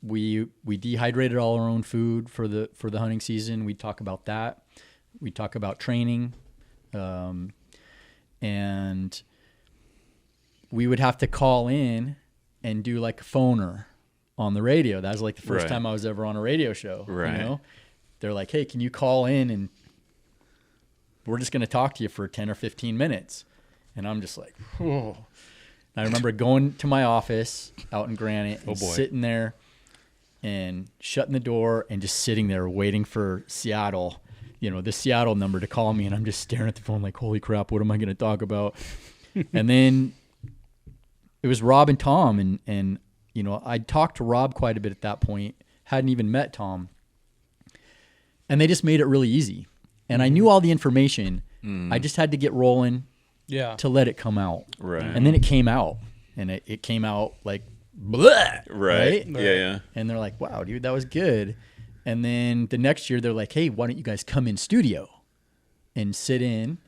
We dehydrated all our own food for the hunting season. We talk about that. We talk about training, and we would have to call in and do like a phoner on the radio. That was like the first Right. time I was ever on a radio show. Right. They're like, "Hey, can you call in and we're just going to talk to you for 10 or 15 minutes?" And I'm just like, "Whoa." I remember going to my office out in Granite and sitting there and shutting the door and just sitting there waiting for Seattle, the Seattle number to call me. And I'm just staring at the phone like, holy crap, what am I going to talk about? And then it was Rob and Tom. And I'd talked to Rob quite a bit at that point, hadn't even met Tom. And they just made it really easy. And I knew all the information. I just had to get rolling to let it come out. Right. And then it came out. And it came out like, bleh, Right. Yeah. and they're like, wow, dude, that was good. And then the next year they're like, hey, why don't you guys come in studio and sit in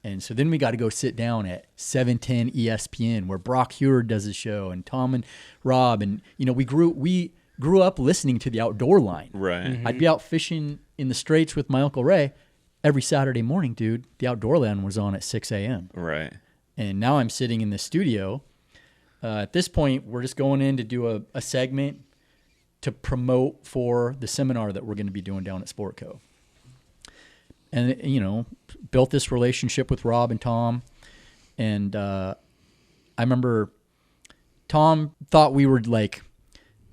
And so then we got to go sit down at 710 ESPN where Brock Heward does his show and Tom and Rob. And, you know, we grew up listening to the Outdoor Line. Right. Mm-hmm. I'd be out fishing in the Straits with my Uncle Ray every Saturday morning, dude. The Outdoor Line was on at 6 a.m. Right. And now I'm sitting in the studio. At this point, we're just going in to do a segment to promote for the seminar that we're going to be doing down at Sportco. And, you know, built this relationship with Rob and Tom. And I remember Tom thought we were like,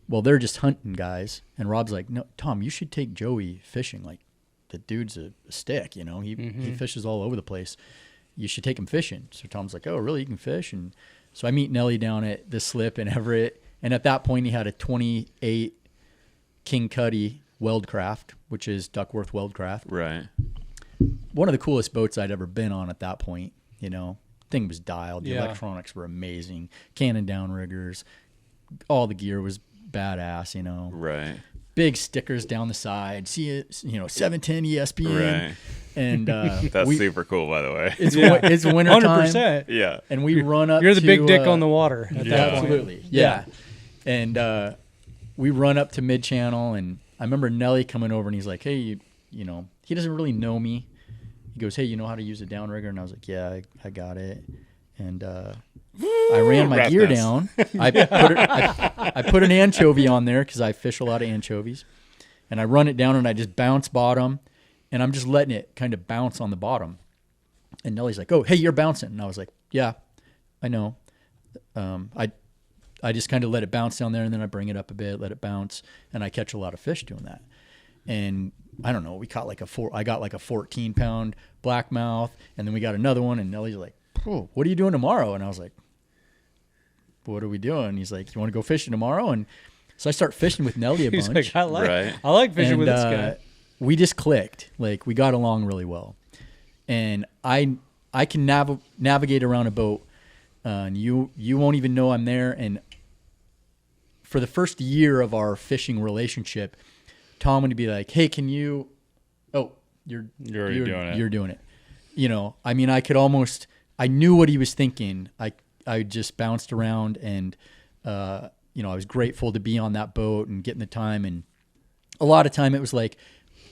well, they're just hunting guys. And Rob's like, no, Tom, you should take Joey fishing. Like, the dude's a stick, you know. He fishes all over the place. You should take him fishing. So Tom's like, oh, really? You can fish? And so I meet Nelly down at the slip in Everett. And at that point, he had a 28 King Cuddy Weldcraft, which is Duckworth Weldcraft. Right. One of the coolest boats I'd ever been on at that point, you know. Thing was dialed. The Yeah. electronics were amazing. Cannon downriggers. All the gear was badass, you know. Right. Big stickers down the side. See it, you know, 710 ESPN. Right. And That's super cool, by the way. it's winter time. 100%. Yeah. And we run up You're the to, big dick on the water at Yeah. that point. Absolutely. Yeah. And we run up to mid-channel, and I remember Nelly coming over, and he's like, hey, you know, he doesn't really know me. He goes, hey, you know how to use a downrigger? And I was like, yeah, I got it. And I ran my rat gear nest. down. I put an anchovy on there because I fish a lot of anchovies. And I run it down, and I just bounce bottom, and I'm just letting it kind of bounce on the bottom. And Nelly's like, oh, hey, you're bouncing. And I was like, yeah, I know. I just kind of let it bounce down there, and then I bring it up a bit, let it bounce, and I catch a lot of fish doing that. And I don't know, we caught like I got like a 14-pound blackmouth, and then we got another one, and Nelly's like, oh, what are you doing tomorrow? And I was like, what are we doing? He's like, you want to go fishing tomorrow? And so I start fishing with Nelly a He's bunch. like, I Right. like fishing And, with this guy. we just clicked. Like, we got along really well. And I can navigate around a boat, and you won't even know I'm there. And for the first year of our fishing relationship, Tom would be like, hey, can you – oh, you're already doing it. You're doing it. You know, I mean, I knew what he was thinking. I just bounced around, and, you know, I was grateful to be on that boat and getting the time. And a lot of time it was like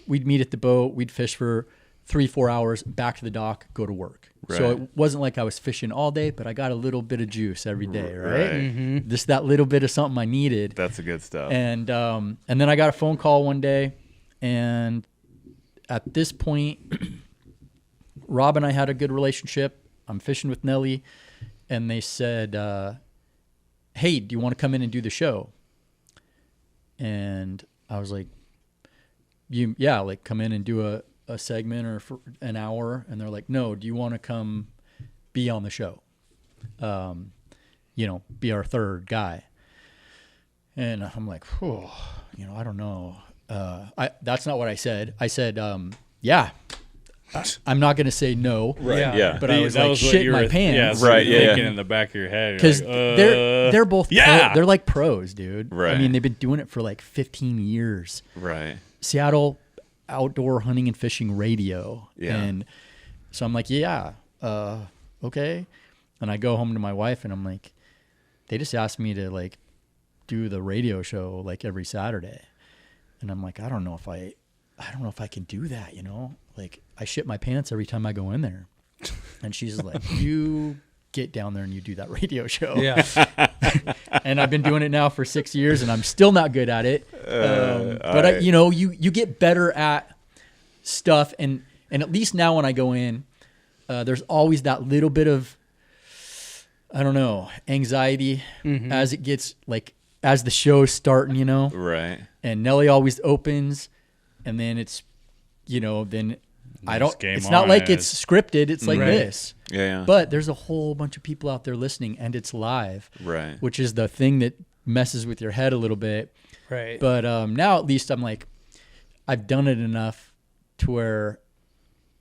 we'd meet at the boat, we'd fish for 3-4 hours, back to the dock, go to work. So Right. it wasn't like I was fishing all day, but I got a little bit of juice every day, right? Right. Mm-hmm. Just that little bit of something I needed. That's the good stuff. And then I got a phone call one day, and at this point, Rob and I had a good relationship. I'm fishing with Nelly, and they said, hey, do you want to come in and do the show? And I was like, come in and do a segment or for an hour. And they're like, no, do you want to come be on the show? You know, be our third guy. And I'm like, oh, you know, I don't know. That's not what I said. I said, yeah, I'm not going to say no. Right. Yeah. Yeah. But I was like, shit my pants. Yeah, so Right, you're yeah. thinking in the back of your head. Because Like, they're both yeah. they're like pros, dude. Right. I mean, they've been doing it for like 15 years. Right. Seattle Outdoor Hunting and Fishing Radio. Yeah. And so I'm like, yeah, okay. And I go home to my wife, and I'm like, they just asked me to like do the radio show like every Saturday. And I'm like, I don't know if I can do that, you know? Like, I shit my pants every time I go in there. And she's like, you get down there and you do that radio show. Yeah. And I've been doing it now for 6 years, and I'm still not good at it. But you know, you get better at stuff, and at least now when I go in, there's always that little bit of, I don't know, anxiety as it gets like as the show's starting, you know. Right. And Nelly always opens, and then it's, you know, then I don't. game It's not on, like and it's scripted. It's like Right. this. Yeah. Yeah. But there's a whole bunch of people out there listening, and it's live, right. which is the thing that messes with your head a little bit. Right. But now at least I'm like, I've done it enough to where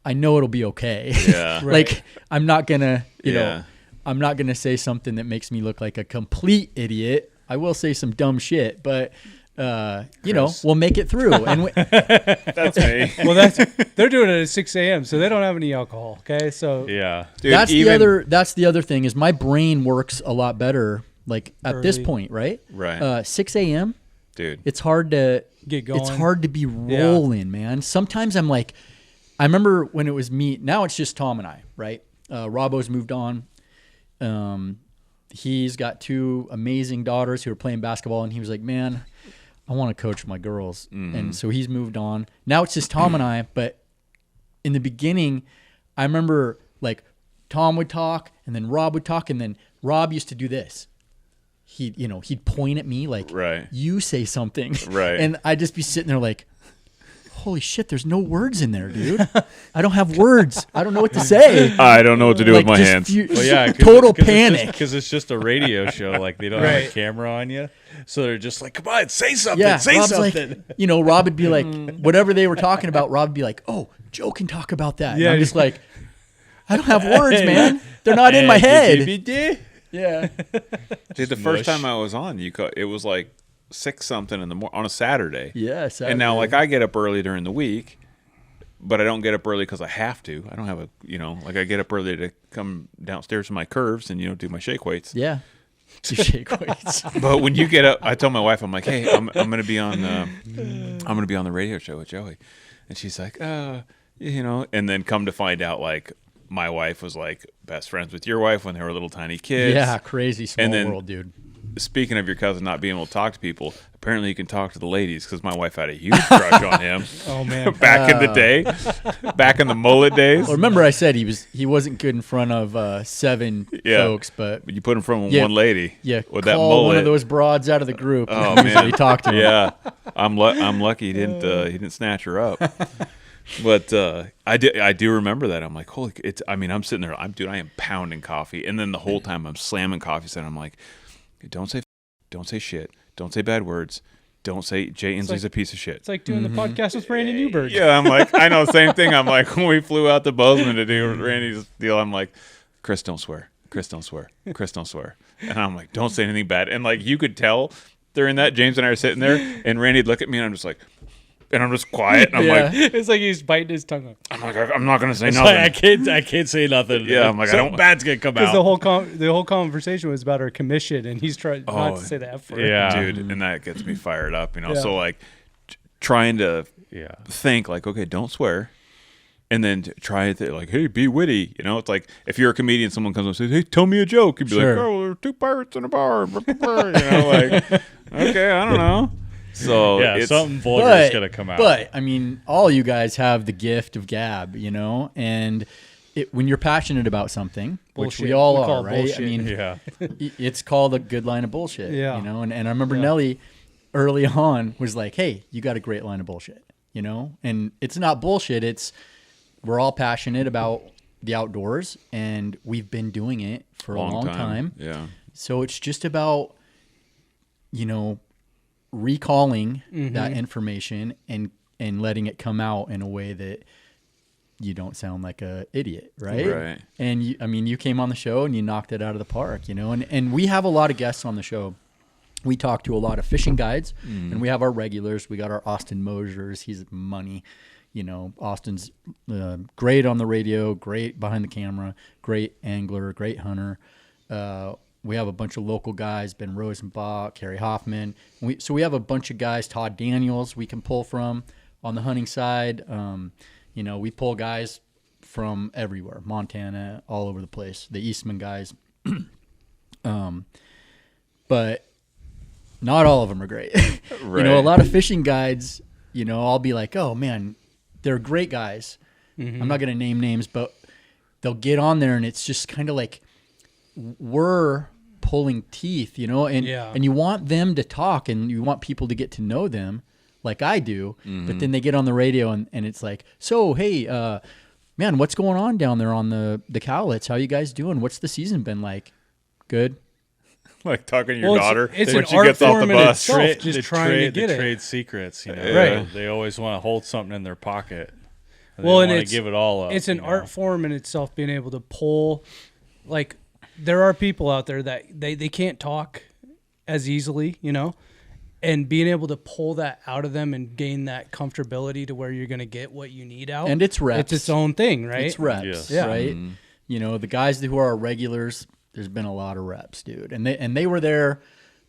I know it'll be okay. Yeah. Right. Like, I'm not gonna, you Yeah. know, I'm not gonna say something that makes me look like a complete idiot. I will say some dumb shit, but we'll make it through. And That's me. Well, they're doing it at 6 a.m., so they don't have any alcohol. Okay, so Yeah. Dude, that's the other thing is my brain works a lot better. Like at this Early. point, right? Right. 6 a.m. Dude. It's hard to Get going. It's hard to be rolling, man. Sometimes I'm like, I remember when it was me. Now it's just Tom and I, right? Robbo's moved on. He's got 2 amazing daughters who are playing basketball, and he was like, man, I want to coach my girls. And so he's moved on. Now it's just Tom and I, but in the beginning, I remember like Tom would talk and then Rob would talk, and then Rob used to do this. He'd point at me like, Right. you say something. Right. And I'd just be sitting there like, holy shit, there's no words in there, dude. I don't have words. I don't know what to say. I don't know what to do with my just hands. Well, yeah, total panic. Because it's just a radio show. Like, they don't have a camera on you. So they're just like, come on, say something. Yeah, say Rob's something. like, Rob would be like, whatever they were talking about, Rob would be like, oh, Joe can talk about that. Yeah, and I'm just like, I don't have words, man. They're not in my head. Yeah. Dude, the first time I was on, it was like 6 something in the morning on a Saturday. Yeah, Saturday. And now, like, I get up early during the week, but I don't get up early because I have to. I don't have I get up early to come downstairs to my curves and do my shake weights. Yeah. To shake weights. But when you get up, I tell my wife, I'm like, hey, I'm gonna be on the radio show with Joey, and she's like, and then come to find out, like, my wife was like best friends with your wife when they were little tiny kids. Yeah, crazy small And then- world, dude. Speaking of your cousin not being able to talk to people, apparently you can talk to the ladies because my wife had a huge crush on him. oh man, Back in the day, back in the mullet days. Well, remember I said he wasn't good in front of 7 folks, but You put him in front of Yeah. one lady call with that mullet. one of those broads out of the group. Oh, and man. usually talk to him. Yeah, I'm lucky he didn't snatch her up. But I do remember that. I'm like, holy! I'm sitting there. I am pounding coffee, and then the whole time I'm slamming coffee. So I'm like, don't say shit, don't say bad words, don't say Jay Inslee's a piece of shit. it's like doing the podcast with Brandon Newberg. Yeah, I'm like, I know, same thing. I'm like, when we flew out to Bozeman to do Randy's deal, I'm like, Chris, don't swear. Chris, don't swear. Chris, don't swear. And I'm like, don't say anything bad. And like, you could tell during that, James and I are sitting there, and Randy'd look at me, and I'm just like, and I'm just quiet, and I'm Yeah. like, It's like he's biting his tongue. I'm not gonna say It's nothing. like, I can't say nothing. Yeah, I'm like, I something don't- bad's gonna come Because out. the whole conversation was about our commission, and he's trying not to say the F word. Yeah. Dude, and that gets me fired up, Yeah. So like, trying to Yeah. think like, okay, don't swear, and then try to like, hey, be witty. It's like if you're a comedian, someone comes up and says, hey, tell me a joke. You'd be Sure. like, oh, there are 2 pirates in a bar. Like, okay, I don't know. So Yeah, it's something vulgar is gonna come out. But I mean, all you guys have the gift of gab, and when you're passionate about something, which we Bullshit. all We are, call it right? bullshit. I mean, Yeah. it's called a good line of bullshit. Yeah. And I remember Nelly early on was like, hey, you got a great line of bullshit, and it's not bullshit. We're all passionate about the outdoors, and we've been doing it for a long time. Yeah. So it's just about, recalling that information and letting it come out in a way that you don't sound like a idiot, right? Right. And you came on the show and you knocked it out of the park, and we have a lot of guests on the show. We talk to a lot of fishing guides, and we have our regulars. We got our Austin Mosers. He's money. Austin's great on the radio, great behind the camera, great angler, great hunter. We have a bunch of local guys, Ben Rosenbach, Kerry Hoffman. So we have a bunch of guys, Todd Daniels, we can pull from on the hunting side. We pull guys from everywhere, Montana, all over the place, the Eastman guys. But not all of them are great. Right. A lot of fishing guides, I'll be like, oh man, they're great guys. I'm not going to name names, but they'll get on there and it's just kind of like, we're pulling teeth, and you want them to talk and you want people to get to know them like I do, but then they get on the radio and it's like, so, hey, man, what's going on down there on the Cowlitz? How you guys doing? What's the season been like? Good. Like talking to your daughter it's when an she art gets off the form in bus. itself. Just trying to get it. trade secrets, Right. They always want to hold something in their pocket. They Well, don't and want to give it all up. It's an art form in itself, being able to pull. Like, there are people out there that they can't talk as easily, and being able to pull that out of them and gain that comfortability to where you're going to get what you need out. And it's reps. It's its own thing, right? It's reps, Yes. Yeah. right? You know, the guys who are our regulars, there's been a lot of reps, dude. And they were there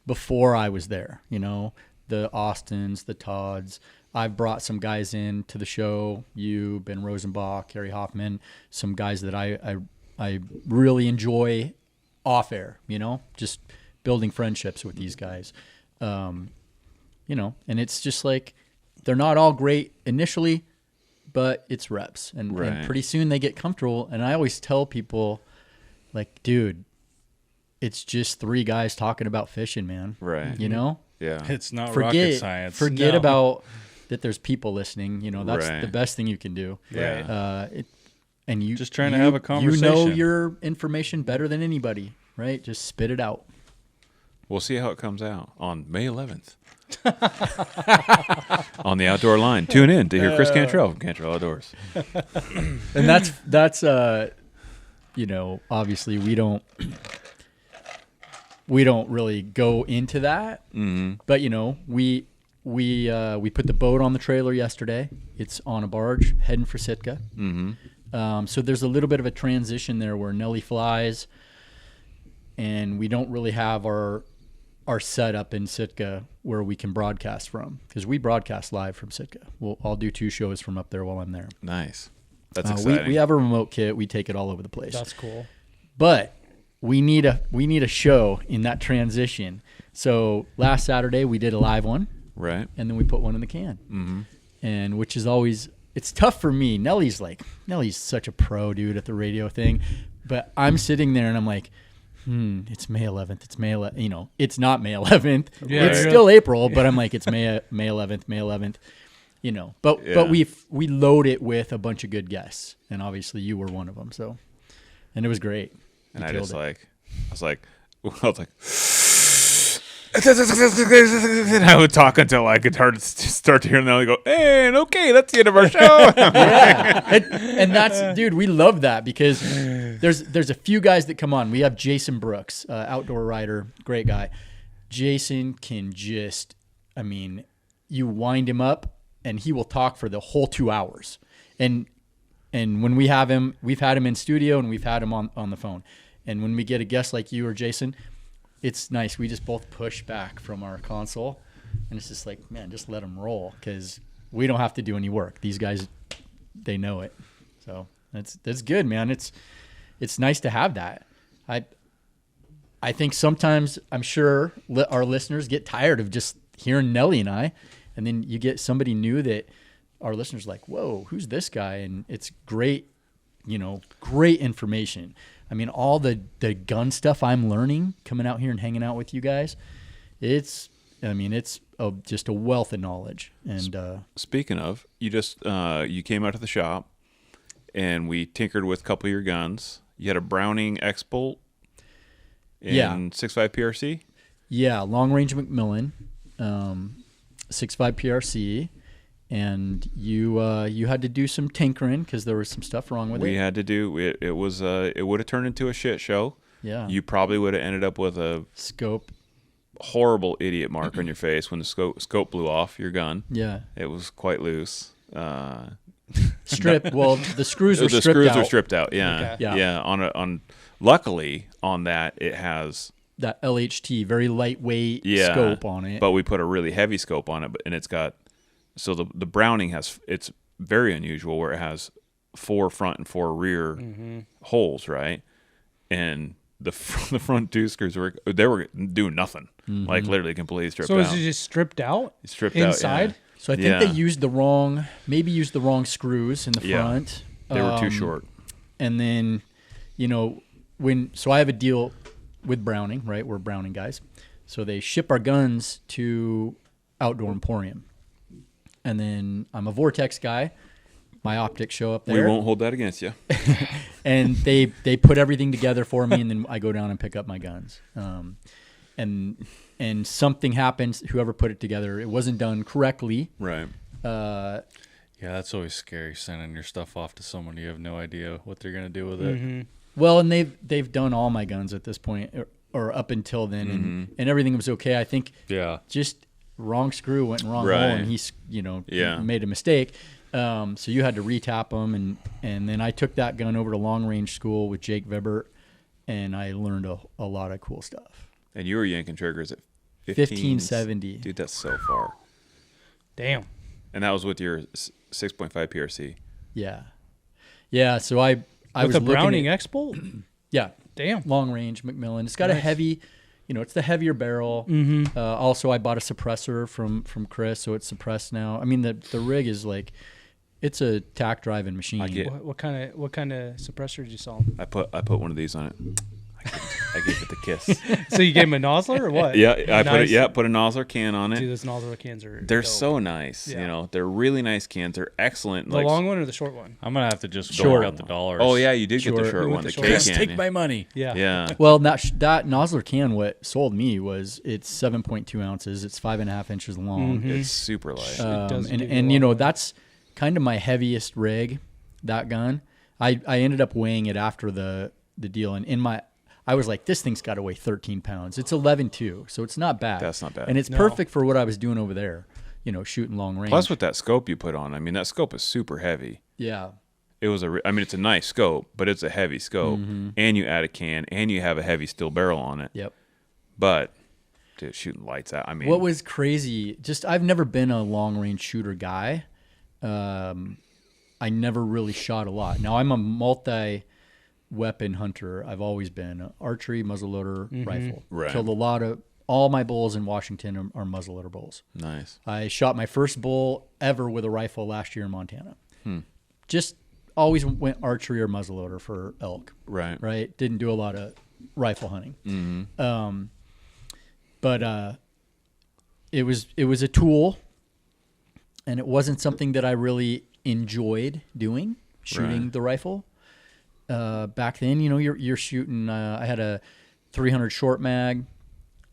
before I was there, you know, the Austins, the Todds. I've brought some guys in to the show, you, Ben Rosenbach, Kerry Hoffman, some guys that I really enjoy off air, you know, just building friendships with these guys. You know, and it's just like, they're not all great initially, but it's reps. And pretty soon they get comfortable. And I always tell people, like, dude, it's just 3 guys talking about fishing, man. Right. You know? Yeah. It's not rocket science. Forget No. about that there's people listening. You know, that's Right. the best thing you can do. Yeah. And you Just trying to have a You know conversation. your information better than anybody, right? Just spit it out. We'll see how it comes out on May 11th. On the Outdoor Line. Tune in to hear Chris Cantrell from Cantrell Outdoors. And that's you know, obviously we don't really go into that. But you know, we put the boat on the trailer yesterday. It's on a barge heading for Sitka. So there's a little bit of a transition there where Nelly flies, and we don't really have our setup in Sitka where we can broadcast from, because we broadcast live from Sitka. I'll do 2 shows from up there while I'm there. Nice. That's exciting. We have a remote kit. We take it all over the place. That's cool. But we need a show in that transition. So last Saturday we did a live one, Right. and then we put one in the can. And which is always, it's tough for me. Nelly's such a pro, dude, at the radio thing, but I'm sitting there and I'm like, it's May 11th. It's May 11th. You know, it's not May 11th. Yeah. It's still April, but I'm like, it's May 11th. You know, but we load it with a bunch of good guests, and obviously you were one of them. So, and it was great. And You I killed just it. I was like, and I would talk until I could start to hear Nelly go, and okay, that's the end of our show. and that's, dude, we love that, because there's a few guys that come on. We have Jason Brooks, outdoor rider, great guy. Jason can just, I mean, you wind him up and he will talk for the whole 2 hours. And when we have him, we've had him in studio and we've had him on the phone. And when we get a guest like you or Jason, it's nice. We just both push back from our console, and it's just like, man, just let them roll, because we don't have to do any work. These guys, they know it. So that's good, man. It's nice to have that. I think sometimes, I'm sure our listeners get tired of just hearing Nelly and I, and then you get somebody new that our listeners are like, whoa, who's this guy? And it's great, you know, great information. I mean, all the gun stuff I'm learning coming out here and hanging out with you guys, it's just a wealth of knowledge. And Speaking of, you just you came out to the shop, and we tinkered with a couple of your guns. You had a Browning X-Bolt in 6.5 PRC? Yeah, long range Macmillan, 6.5 PRC. And you had to do some tinkering because there was some stuff wrong with it. We had to do it. It was it would have turned into a shit show. Yeah. You probably would have ended up with a Scope. horrible idiot mark on your face when the scope blew off your gun. Yeah. It was quite loose. Strip. Well, the screws were The stripped screws out. were stripped out. Yeah. Okay. Yeah. Luckily on that it has That LHT, very lightweight Yeah, scope on it. but we put a really heavy scope on it, and it's got, so the Browning it's very unusual where it has 4 front and 4 rear holes, right? And the front 2 screws were doing nothing, like literally completely stripped So out. is it just stripped out? Stripped inside? out, So I think Yeah. they used the wrong screws in the Yeah. front. yeah. They were too short. And then, you know, so I have a deal with Browning, right? We're Browning guys. So they ship our guns to Outdoor Emporium. And then I'm a Vortex guy. My optics show up there. We won't hold that against you. And they put everything together for me, and then I go down and pick up my guns. And something happens, whoever put it together, it wasn't done correctly. Right. Yeah, that's always scary, sending your stuff off to someone you have no idea what they're gonna do with it. Well, and they've done all my guns at this point, or up until then, and everything was okay. I think Yeah. just wrong screw went in wrong Right. hole, and he's Yeah. made a mistake. So you had to retap them, and then I took that gun over to long range school with Jake Vibert, and I learned a lot of cool stuff. And you were yanking triggers at 1570. Dude, that's so far. Damn. And that was with your 6.5 PRC. Yeah. So I With was the looking Browning at, X-Bolt? yeah, Damn. long range Macmillan. It's got a Nice. heavy, it's the heavier barrel. Mm-hmm. Also, I bought a suppressor from Chris, so it's suppressed now. I mean, the rig is like, it's a tack driving machine. I get- What kind of suppressor did you sell him? I put one of these on it. I gave it the kiss. So you gave him a nozzler or what? Yeah, I put it. Nice. Yeah, put a nozzler can on Dude, it. those nozzler cans are They're dope. so nice. Yeah. They're really nice cans. They're excellent. The long one or the short one? I'm gonna have to just Short go out the dollars. Oh yeah, you did get the Short. short You one, went the the short K one. Just can. take my money. Yeah. Yeah. Well, that nozzler can, what sold me was it's 7.2 ounces. It's 5.5 inches long. Mhm. It's super light. does And give you a lot of that's kind of my heaviest rig, that gun. I ended up weighing it after the deal, and I was like, this thing's got to weigh 13 pounds. It's 11.2, so it's not bad. That's not bad. And it's No. perfect for what I was doing over there, shooting long range. Plus, with that scope you put on, I mean, that scope is super heavy. Yeah. It was it's a nice scope, but it's a heavy scope, and you add a can, and you have a heavy steel barrel on it. Yep. But dude, shooting lights out. I mean, What was crazy, I've never been a long range shooter guy. I never really shot a lot. Now I'm a multi-weapon hunter. I've always been archery, muzzleloader, rifle. Right. Killed all my bulls in Washington are muzzleloader bulls. nice? I shot my first bull ever with a rifle last year in Montana. Just always went archery or muzzleloader for elk. Right. Right. Didn't do a lot of rifle hunting. Mm-hmm. But it was a tool, and it wasn't something that I really enjoyed doing, shooting Right. the rifle. Back then, you're shooting. I had a 300 short mag.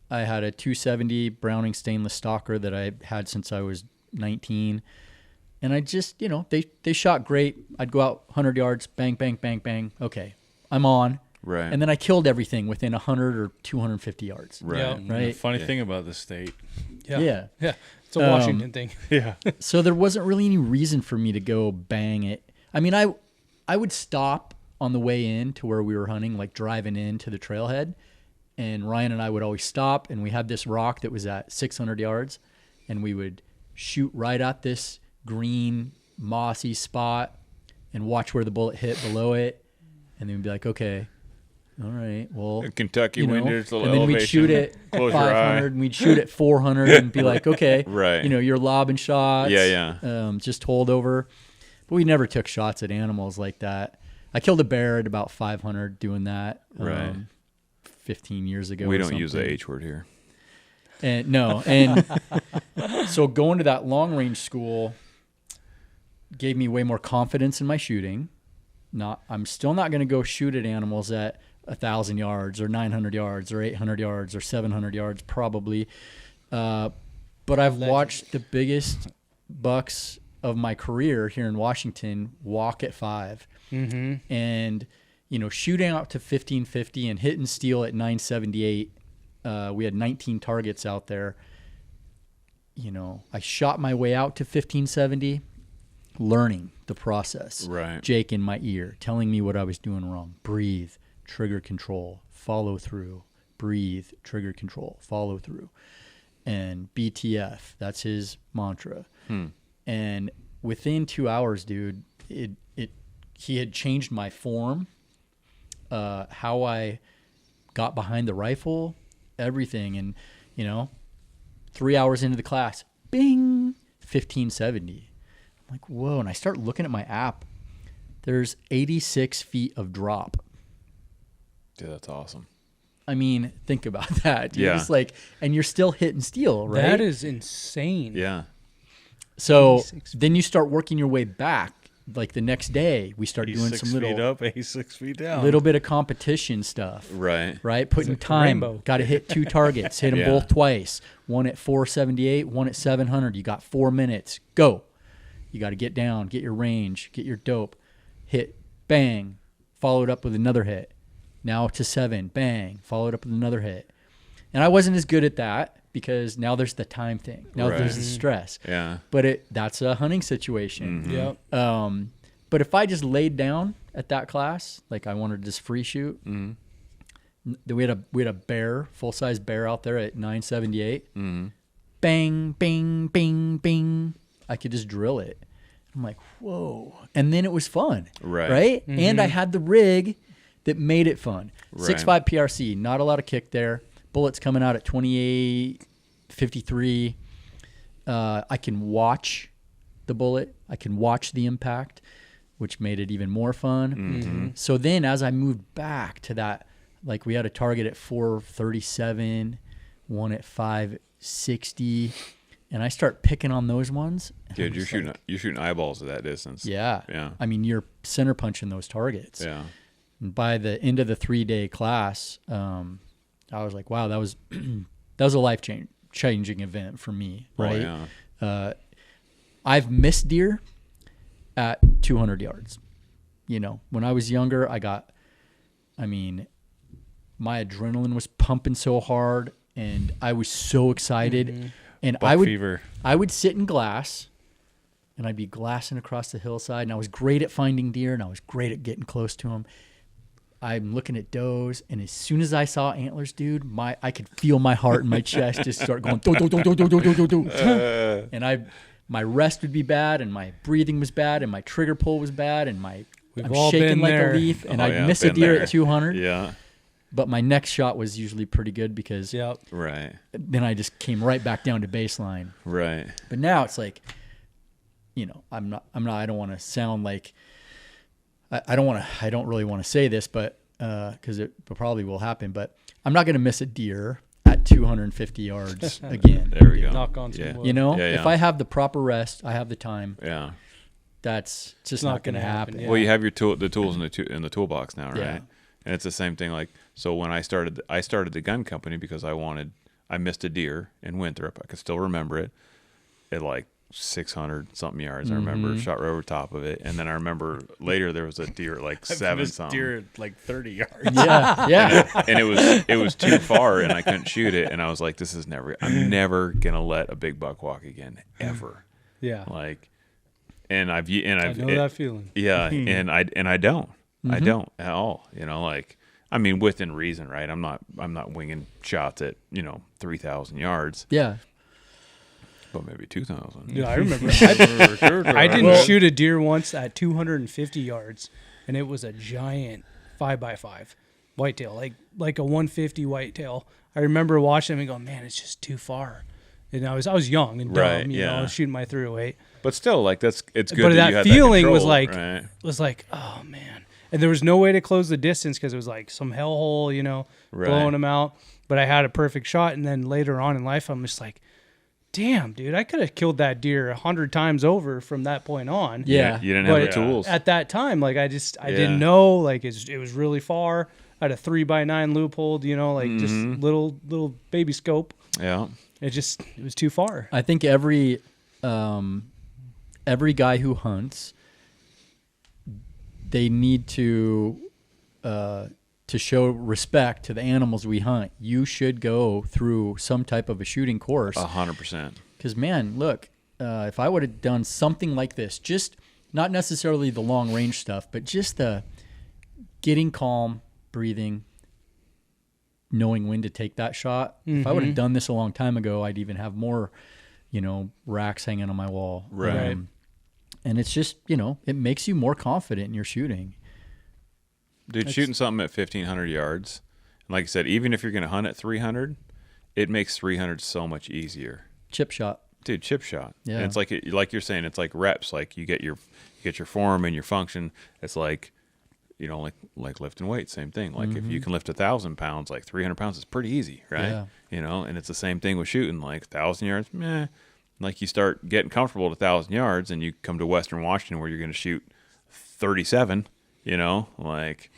I had a 270 Browning stainless stalker that I had since I was 19. And I just, they shot great. I'd go out 100 yards, bang, bang, bang, bang. Okay, I'm on. Right. And then I killed everything within 100 or 250 yards. Right. Yeah. The Right. funny thing about this state. Yeah. Yeah. Yeah. It's a Washington thing. Yeah. So there wasn't really any reason for me to go bang it. I mean, I would stop on the way in to where we were hunting, like driving in to the trailhead. And Ryan and I would always stop, and we had this rock that was at 600 yards, and we would shoot right at this green, mossy spot and watch where the bullet hit below it. And then we'd be like, okay, all right, well, Kentucky windage, little and then we'd elevation. shoot at Close your eye. 500, and we'd shoot at 400, and be like, okay, Right. you're lobbing shots, Yeah. just hold over. But we never took shots at animals like that. I killed a bear at about 500 doing that, Right. 15 years ago. We or don't use the something. H word here. And no, and so going to that long range school gave me way more confidence in my shooting. I'm still not going to go shoot at animals at 1,000 yards or 900 yards or 800 yards or 700 yards probably. But I've watched the biggest bucks of my career here in Washington walk at 5. Mm-hmm. And, shooting out to 1550 and hitting steel at 978. We had 19 targets out there. I shot my way out to 1570, learning the process. Right. Jake in my ear, telling me what I was doing wrong. Breathe, trigger control, follow through. Breathe, trigger control, follow through. And BTF, that's his mantra. And within 2 hours, dude, he had changed my form, how I got behind the rifle, everything. And 3 hours into the class, bing, 1570. I'm like, whoa. And I start looking at my app. There's 86 feet of drop. Dude, that's awesome. I mean, think about that. Dude. Yeah. It's like, and you're still hitting steel, right? That is insane. Yeah. So 86 then you start working your way back. Like the next day, we start doing 6 some feet little up, 6 feet down. little bit of competition stuff. Right. Right? Putting like a time. rainbow. Got to hit 2 targets. Hit them Yeah. both twice. One at 478, one at 700. You got 4 minutes. Go. You got to get down, get your range, get your dope. Hit, bang. Followed up with another hit. Now to 7, bang. Followed up with another hit. And I wasn't as good at that because now there's the time thing. Now Right. there's the stress. Yeah. But that's a hunting situation. Mm-hmm. Yep. But if I just laid down at that class, like I wanted to just free shoot, we had a bear, full size bear out there at 978. Bang, bing, bing, bing. I could just drill it. I'm like, whoa. And then it was fun. Right. And I had the rig that made it fun. Right. 6.5 PRC, not a lot of kick there. Bullets coming out at 28.53. I can watch the bullet. I can watch the impact, which made it even more fun. So then as I moved back to that, like we had a target at 437, one at 560, and I start picking on those ones. Dude, you're shooting eyeballs at that distance. Yeah. Yeah. I mean, you're center punching those targets. Yeah. And by the end of the 3-day class, I was like, wow, that was a life changing event for me. Right. Oh, yeah. I've missed deer at 200 yards. You know, when I was younger, my adrenaline was pumping so hard and I was so excited. And Buck fever. I would sit in glass and I'd be glassing across the hillside, and I was great at finding deer and I was great at getting close to them. I'm looking at does, and as soon as I saw antlers, dude, I could feel my heart in my chest just start going do do do do do do do do do. And my rest would be bad, and my breathing was bad, and my trigger pull was bad, and I'm all shaking been like there. a leaf, and Oh, I'd yeah, miss a been deer there. at 200. Yeah. But my next shot was usually pretty good because Yep. Right. then I just came right back down to baseline. Right. But now it's like, you know, I don't want to sound like, I don't really want to say this, but because it probably will happen, but I'm not going to miss a deer at 250 yards again. There we go. Knock on some Yeah. wood. You know, Yeah, yeah. if I have the proper rest, I have the time, Yeah. that's just not not going to gonna happen. happen, yeah. Well, you have your the tools in the toolbox now, right? Yeah. And it's the same thing. Like, so when I started the gun company because I missed a deer in Winthrop. I can still remember it at like 600 something yards. I remember shot right over top of it, and then I remember later there was a deer at like 7 something. Deer at like 30 yards. Yeah. And it was too far, and I couldn't shoot it. And I was like, I'm never gonna let a big buck walk again, ever. Yeah. Like, and I've I know that feeling. yeah, and I don't at all. You know, like, I mean, within reason, right? I'm not winging shots at 3,000 yards, Yeah. but maybe 2,000. Yeah, I remember. I didn't shoot a deer once at 250 yards, and it was a giant 5x5 whitetail, like a 150 whitetail. I remember watching them and going, man, it's just too far. And I was young and dumb, Right, you know, yeah. I was shooting my 308. But still, like, it's good. But that you that had feeling that was control, like, right? oh man. And there was no way to close the distance because it was like some hellhole, you know, Right. blowing them out. But I had a perfect shot, and then later on in life, I'm just like, damn, dude, I could have killed that deer 100 times over from that point on. Yeah. You didn't have the But tools. at that time, like I Yeah. didn't know, like it was really far. I had a 3x9 loophole, you know, like just little baby scope. Yeah. It was too far. I think every guy who hunts, they need to show respect to the animals we hunt. You should go through some type of a shooting course. 100%. Because, man, look, if I would have done something like this, just not necessarily the long range stuff, but just the getting calm, breathing, knowing when to take that shot. If I would have done this a long time ago, I'd even have more, racks hanging on my wall. Right. And it's just, it makes you more confident in your shooting. Dude, shooting something at 1,500 yards, and like I said, even if you're going to hunt at 300, it makes 300 so much easier. Chip shot. Dude, chip shot. Yeah. And it's like you're saying, it's like reps. Like you get your form and your function. It's like, like lifting weights, same thing. Like if you can lift 1,000 pounds, like 300 pounds is pretty easy, right? Yeah. And it's the same thing with shooting. Like 1,000 yards, meh. Like you start getting comfortable at 1,000 yards, and you come to Western Washington where you're going to shoot 37. Like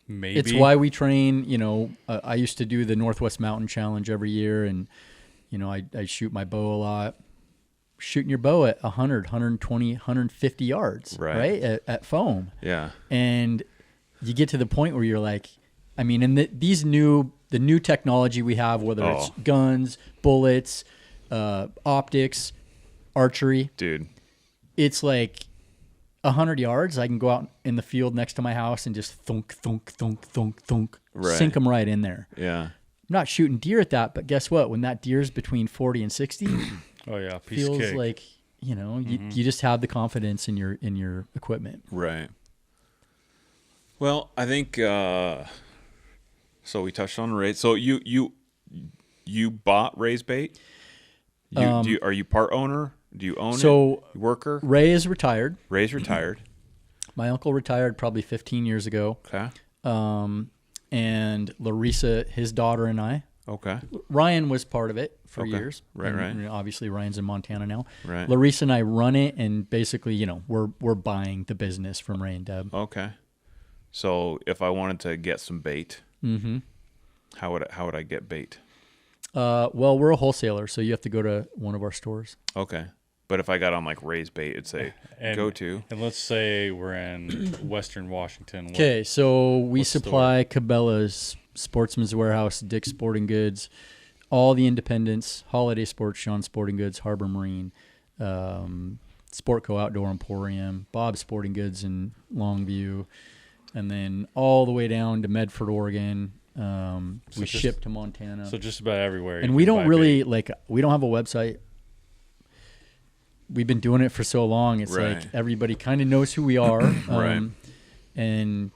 Maybe. It's why we train, I used to do the Northwest Mountain Challenge every year, and, I shoot my bow a lot. Shooting your bow at 100, 120, 150 yards, right? At foam. yeah, And you get to the point where you're like, I mean, and these new the new technology we have, whether it's guns, bullets, optics, archery, dude, it's like 100 yards. I can go out in the field next to my house and just thunk, thunk, thunk, thunk, thunk, sink them right in there. Yeah. I'm not shooting deer at that, but guess what? When that deer's between 40 and 60, Oh yeah, piece feels of cake. like, you just have the confidence in your equipment. Right. Well, I think so. We touched on raise. So you bought Raise Bait. Are you part owner? Do you own it? Worker? Ray is retired. Ray's retired. My uncle retired probably 15 years ago. Okay. And Larissa, his daughter, and I. Okay. Ryan was part of it for Okay. years. Right, and, right. you know, obviously, Ryan's in Montana now. Right. Larissa and I run it, and basically, we're buying the business from Ray and Deb. Okay. So if I wanted to get some bait, how would I get bait? Well, we're a wholesaler, so you have to go to one of our stores. Okay. But if I got on like Raise Bait, it'd say go to. And let's say we're in Western Washington. Okay, so we what's the supply Cabela's, Sportsman's Warehouse, Dick's Sporting Goods, all the independents, Holiday Sports, Sean Sporting Goods, Harbor Marine, Sportco Outdoor Emporium, Bob's Sporting Goods in Longview, and then all the way down to Medford, Oregon. We ship to Montana. So just about everywhere. And we don't really, we don't have a website. We've been doing it for so long. It's Right. like everybody kind of knows who we are. Right. And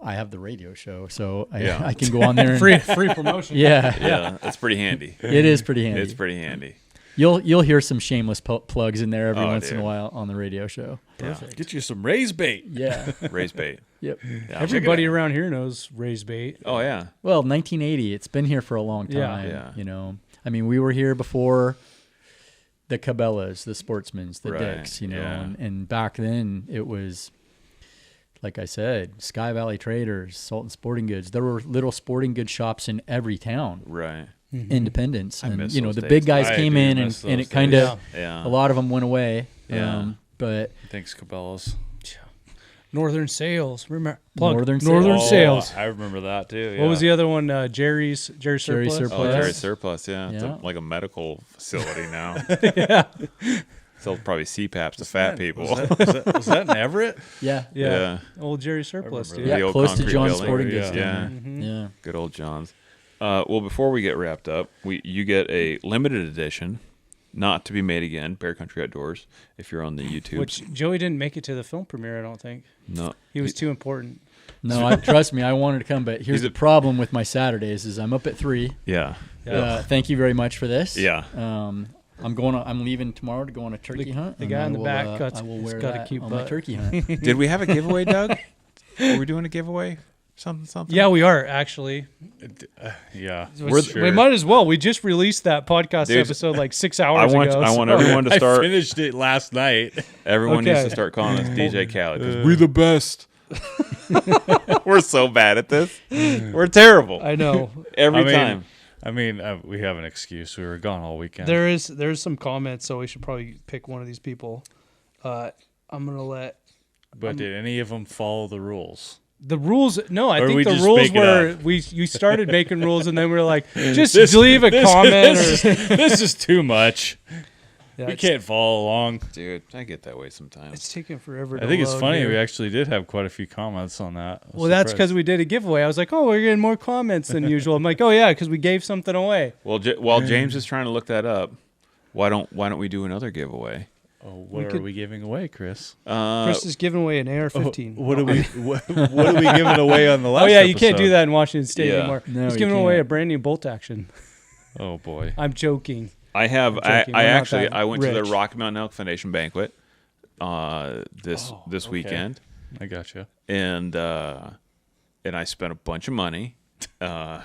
I have the radio show, so Yeah. I can go on there and Free promotion. yeah, Yeah, that's pretty handy. it is pretty handy. It's pretty handy. You'll hear some shameless plugs in there every Oh, once in a dude. while on the radio show. Perfect. Get you some Raise Bait. Yeah. Raise Bait. Yep. Yeah, Everybody check it out. around here knows Raise Bait. Oh yeah. Well, 1980. It's been here for a long Yeah. time. Yeah. I mean, we were here before the Cabela's, the Sportsman's, the Right. Dicks. Yeah. And back then it was, like I said, Sky Valley Traders, Sultan Sporting Goods. There were little sporting goods shops in every town. Right. Independents, I and miss the those big days. guys I came do in, miss and it those kind days. of Yeah. a lot of them went away. Yeah. But Thanks, Cabela's. Northern Sales. Remember? Plug. Northern Northern Sales. Sales. I remember that too. Yeah. What was the other one? Jerry's Surplus. Surplus. Oh, Jerry Surplus. Yeah. It's Yeah. like a medical facility now. Yeah. Sells probably CPAPs to fat people. Was that in Everett? yeah, Yeah. Old Jerry Surplus, remember dude. yeah, The old close to concrete John's building. Sporting Goods. Yeah. down there. Yeah. Good old John's. Well, before we get wrapped up, you get a limited edition, not to be made again, Bear Country Outdoors, if you're on the YouTube. Which Joey didn't make it to the film premiere, I don't think. No. He was too important. No, trust me, I wanted to come, but here's the problem with my Saturdays: is I'm up at 3. Yeah. Thank you very much for this. Yeah. I'm leaving tomorrow to go on a turkey hunt. The and guy I in the will, back I will wear got a that cute on my butt. turkey hunt. Did we have a giveaway, Doug? Were we doing a giveaway? Something? Yeah, we are actually. Yeah. We might as well. We just released that podcast Dude, episode like 6 hours I ago. want everyone to I start. finished it last night. Everyone needs Okay. to start calling us DJ Khaled because we're the best. We're so bad at this. We're terrible I know. every I mean, time. We have an excuse. We were gone all weekend. There's some comments, so we should probably pick one of these people. I'm gonna let But did any of them follow the rules? the rules. No, I Or think we the just rules make it were up? you started making rules, and then we were like, just leave a comment. This is too much. Yeah, We it's- can't follow along. Dude, I get that way sometimes. It's taking forever. I think it's load funny. here. We actually did have quite a few comments on that. I was Well, that's surprised. because we did a giveaway. I was like, oh, we're getting more comments than usual. I'm like, oh yeah, because we gave something away. Well, while James is trying to look that up, why don't we do another giveaway? Oh, what are we giving away, Chris? Chris is giving away an AR-15. What are we? What are we giving away on the last? Oh yeah, you can't do episode? that in Washington State Yeah. anymore. No, He's you giving away can't. a brand new bolt action. Oh boy. I'm joking. I have. I'm joking. We're not that I went to the rich. Rocky Mountain Elk Foundation banquet this okay. weekend, I gotcha. and I spent a bunch of money, Good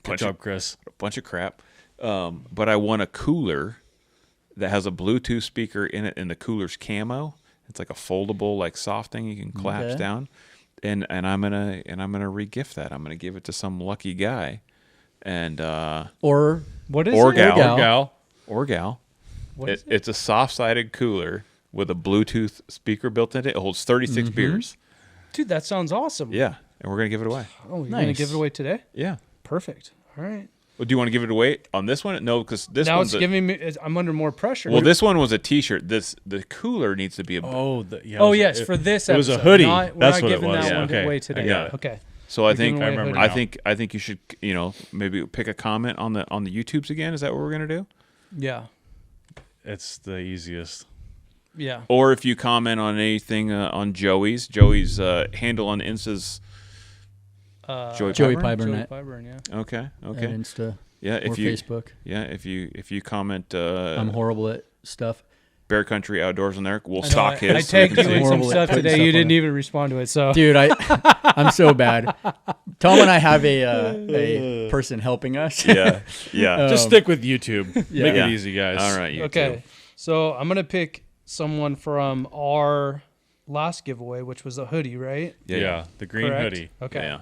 bunch job, of Chris. crap, but I won a cooler that has a Bluetooth speaker in it, and the cooler's camo. It's like a foldable, like soft thing you can collapse Okay. down, and I'm gonna re-gift that. I'm gonna give it to some lucky guy, and Or What is Or it? gal. Or gal. or gal. What is It's a soft-sided cooler with a Bluetooth speaker built into it. It holds 36 beers. Dude, that sounds awesome. Yeah, and we're gonna give it away. Oh, you're gonna Nice. give it away today? Yeah. Perfect. All right. Well, do you want to give it away on this one? No, because this Now one's it's giving me. I'm under more pressure. well, this one was a T-shirt. The cooler needs to be a. Oh, Oh yes, for this. it was a episode. hoodie. Not, we're That's not what it giving was. that Yeah. one Okay. away I today. got it. Okay. So I We're think giving away a hoodie. I think you should maybe pick a comment on the YouTubes again. Is that what we're gonna do? Yeah. It's the easiest. Yeah. Or if you comment on anything on Joey's handle on Insta's Joey Joey Pyburn? Pyburn Joey at, Pyburn, yeah. Okay. at Okay. Insta Yeah. or If you Facebook. if you comment I'm horrible at stuff. Bear Country Outdoors on there, we'll I know, stock his. I so you tagged can you see. in some Horrible at stuff putting today. stuff You on didn't it. even respond to it. So Dude, I'm so bad. Tom and I have a person helping us. Yeah. Yeah. Just stick with YouTube. Make Yeah. it easy, guys. All right. You okay. So I'm gonna pick someone from our last giveaway, which was a hoodie, right? too. Yeah, the green Correct? hoodie. Okay. Yeah.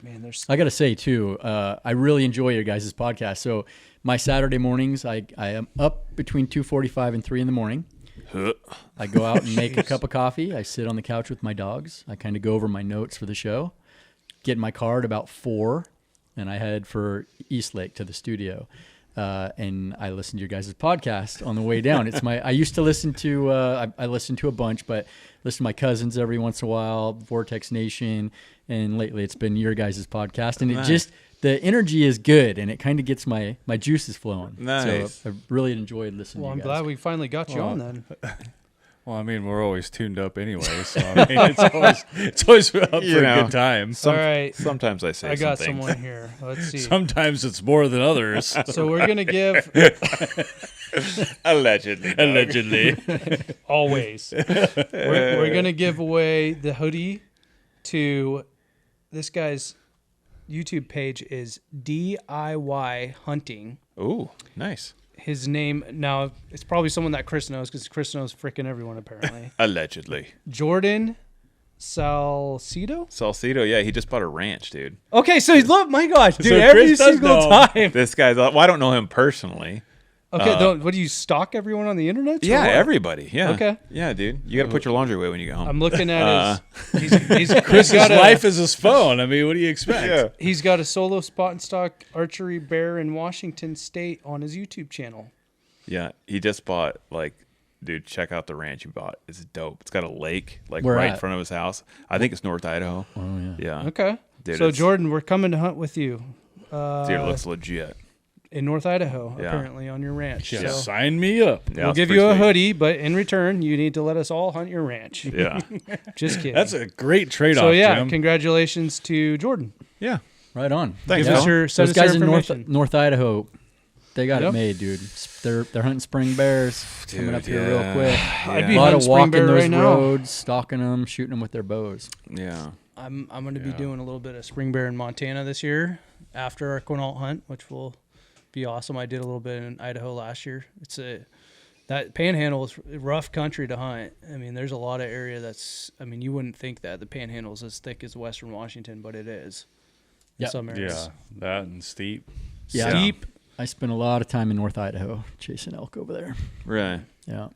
Man, there's I got to say too, I really enjoy your guys' podcast. So my Saturday mornings, I am up between 2:45 and 3 in the morning. I go out and make a cup of coffee. I sit on the couch with my dogs. I kind of go over my notes for the show. Get in my car at about 4, and I head for Eastlake to the studio. And I listen to your guys' podcast on the way down. I used to listen to, I listen to a bunch, but listen to my cousins every once in a while, Vortex Nation, and lately it's been your guys' podcast. And it just, the energy is good, and it kind of gets my juices flowing. Nice. So I've really enjoyed listening well, to I'm you guys. glad we finally got you on then. Well, I mean, we're always tuned up anyway, so I mean, it's always up for You a know. good time. All right. Sometimes I say I got some things. someone here. Let's see. Sometimes it's more than others. So we're gonna give Allegedly. Allegedly. always. We're gonna give away the hoodie to this guy's YouTube page is DIY Hunting. Ooh, nice. His name now it's probably someone that Chris knows because Chris knows freaking everyone apparently. Allegedly. Jordan Salcedo. Salcedo, yeah, he just bought a ranch, dude. Okay, so look, my gosh, dude, So every Chris does single know. time. This guy's, well, I don't know him personally. Okay, what do you stalk everyone on the internet? or Yeah, what? everybody. Yeah. Okay. Yeah, dude. You got to put your laundry away when you get home. I'm looking at his. He's His got a, life is his phone. I mean, what do you expect? He's got a solo spot and stock archery bear in Washington State on his YouTube channel. Yeah, he just bought, dude, check out the ranch he bought. It's dope. It's got a lake, Where right in at? front of his house. I think it's North Idaho. Oh, yeah. Yeah. Okay. Dude, so it's- Jordan, we're coming to hunt with you Dude, it looks legit. in North Idaho, Yeah. apparently on your ranch. Yeah, So sign me up. Yeah, we'll it's give pretty you a sweet. hoodie, but in return, you need to let us all hunt your ranch. Yeah. Just kidding. That's a great trade-off, so yeah, Jim. congratulations to Jordan. Yeah. Right on. Thanks, Give us Phil. your send Those us your guys in information. North Idaho, they got Yep. it made, dude. They're hunting spring bears. Coming up here real yeah. quick. I'd A be lot hunting of spring walking bear those right now. roads, stalking them, shooting them with their bows. Yeah. I'm going to be doing a little bit of spring bear in Montana this year after our Quinault hunt, which will be awesome. I did a little bit in Idaho last year. That Panhandle is rough country to hunt. I mean, there's a lot of area you wouldn't think that the Panhandle is as thick as Western Washington, but it is. In Yep. some areas. Yeah, that and steep. Yeah. Steep. I spent a lot of time in North Idaho chasing elk over there. Right. Yeah.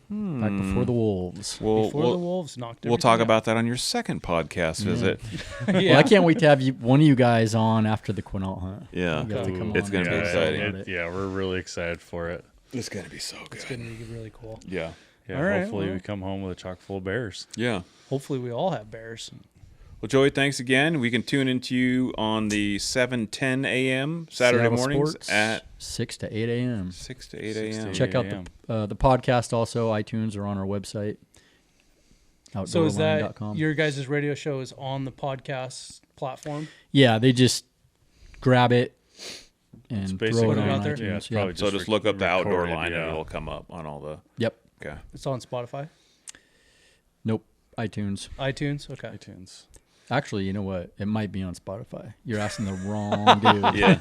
Back before the wolves. Before the wolves knocked We'll talk about that on your second podcast visit. yeah. Well, I can't wait to have one of you guys on after the Quinault hunt. Yeah. You have to come It's on going to be and talk exciting. about it. Yeah, we're really excited for it. It's going to be so good. It's going to be really cool. Yeah. Yeah, All right, hopefully well. we come home with a chock full of bears. Yeah. Hopefully we all have bears. Well, Joey, thanks again. We can tune into you on the 7:10 a.m. Saturday Seattle mornings Sports, at 6 to 8 a.m. 6 to 8 6 to a.m. 8. Check out a.m. the podcast also. iTunes or on our website. So is that outdoorline.com. your guys' radio show is on the podcast platform? Yeah, they just grab it and throw basically it on out there? iTunes. Yeah, it's Yeah. probably So just look up the outdoor recorded, line yeah. and it'll come up on all the. Yep. Okay. It's on Spotify, Nope. iTunes. iTunes. Okay. iTunes. Actually, you know what? It might be on Spotify. You're asking the wrong dude. Yeah.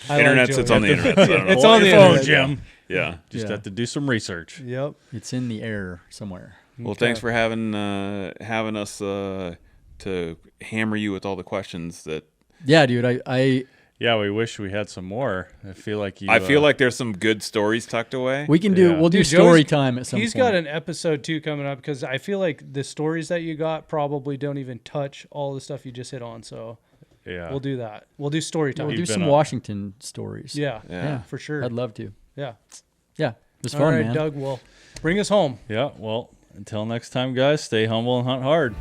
I Internet like sits Joey. on the internet. So I don't know. It's Pull on out the your phone, internet. Jim. Yeah. Just Yeah. have to do some research. Yep. It's in the air somewhere. Well, thanks for having us to hammer you with all the questions that. Yeah, dude. Yeah, we wish we had some more. I feel like I feel like there's some good stories tucked away. We can do. Yeah. We'll do Dude, story Joey's- time at some He's point. got an episode 2 coming up because I feel like the stories that you got probably don't even touch all the stuff you just hit on. So yeah. we'll do that. We'll do story time. We'll You've do been some up. Washington stories. Yeah, Yeah. for sure. I'd love to. Yeah. Yeah, it was All fun, right, man. Doug. Well, bring us home. Yeah. Well, until next time, guys, stay humble and hunt hard.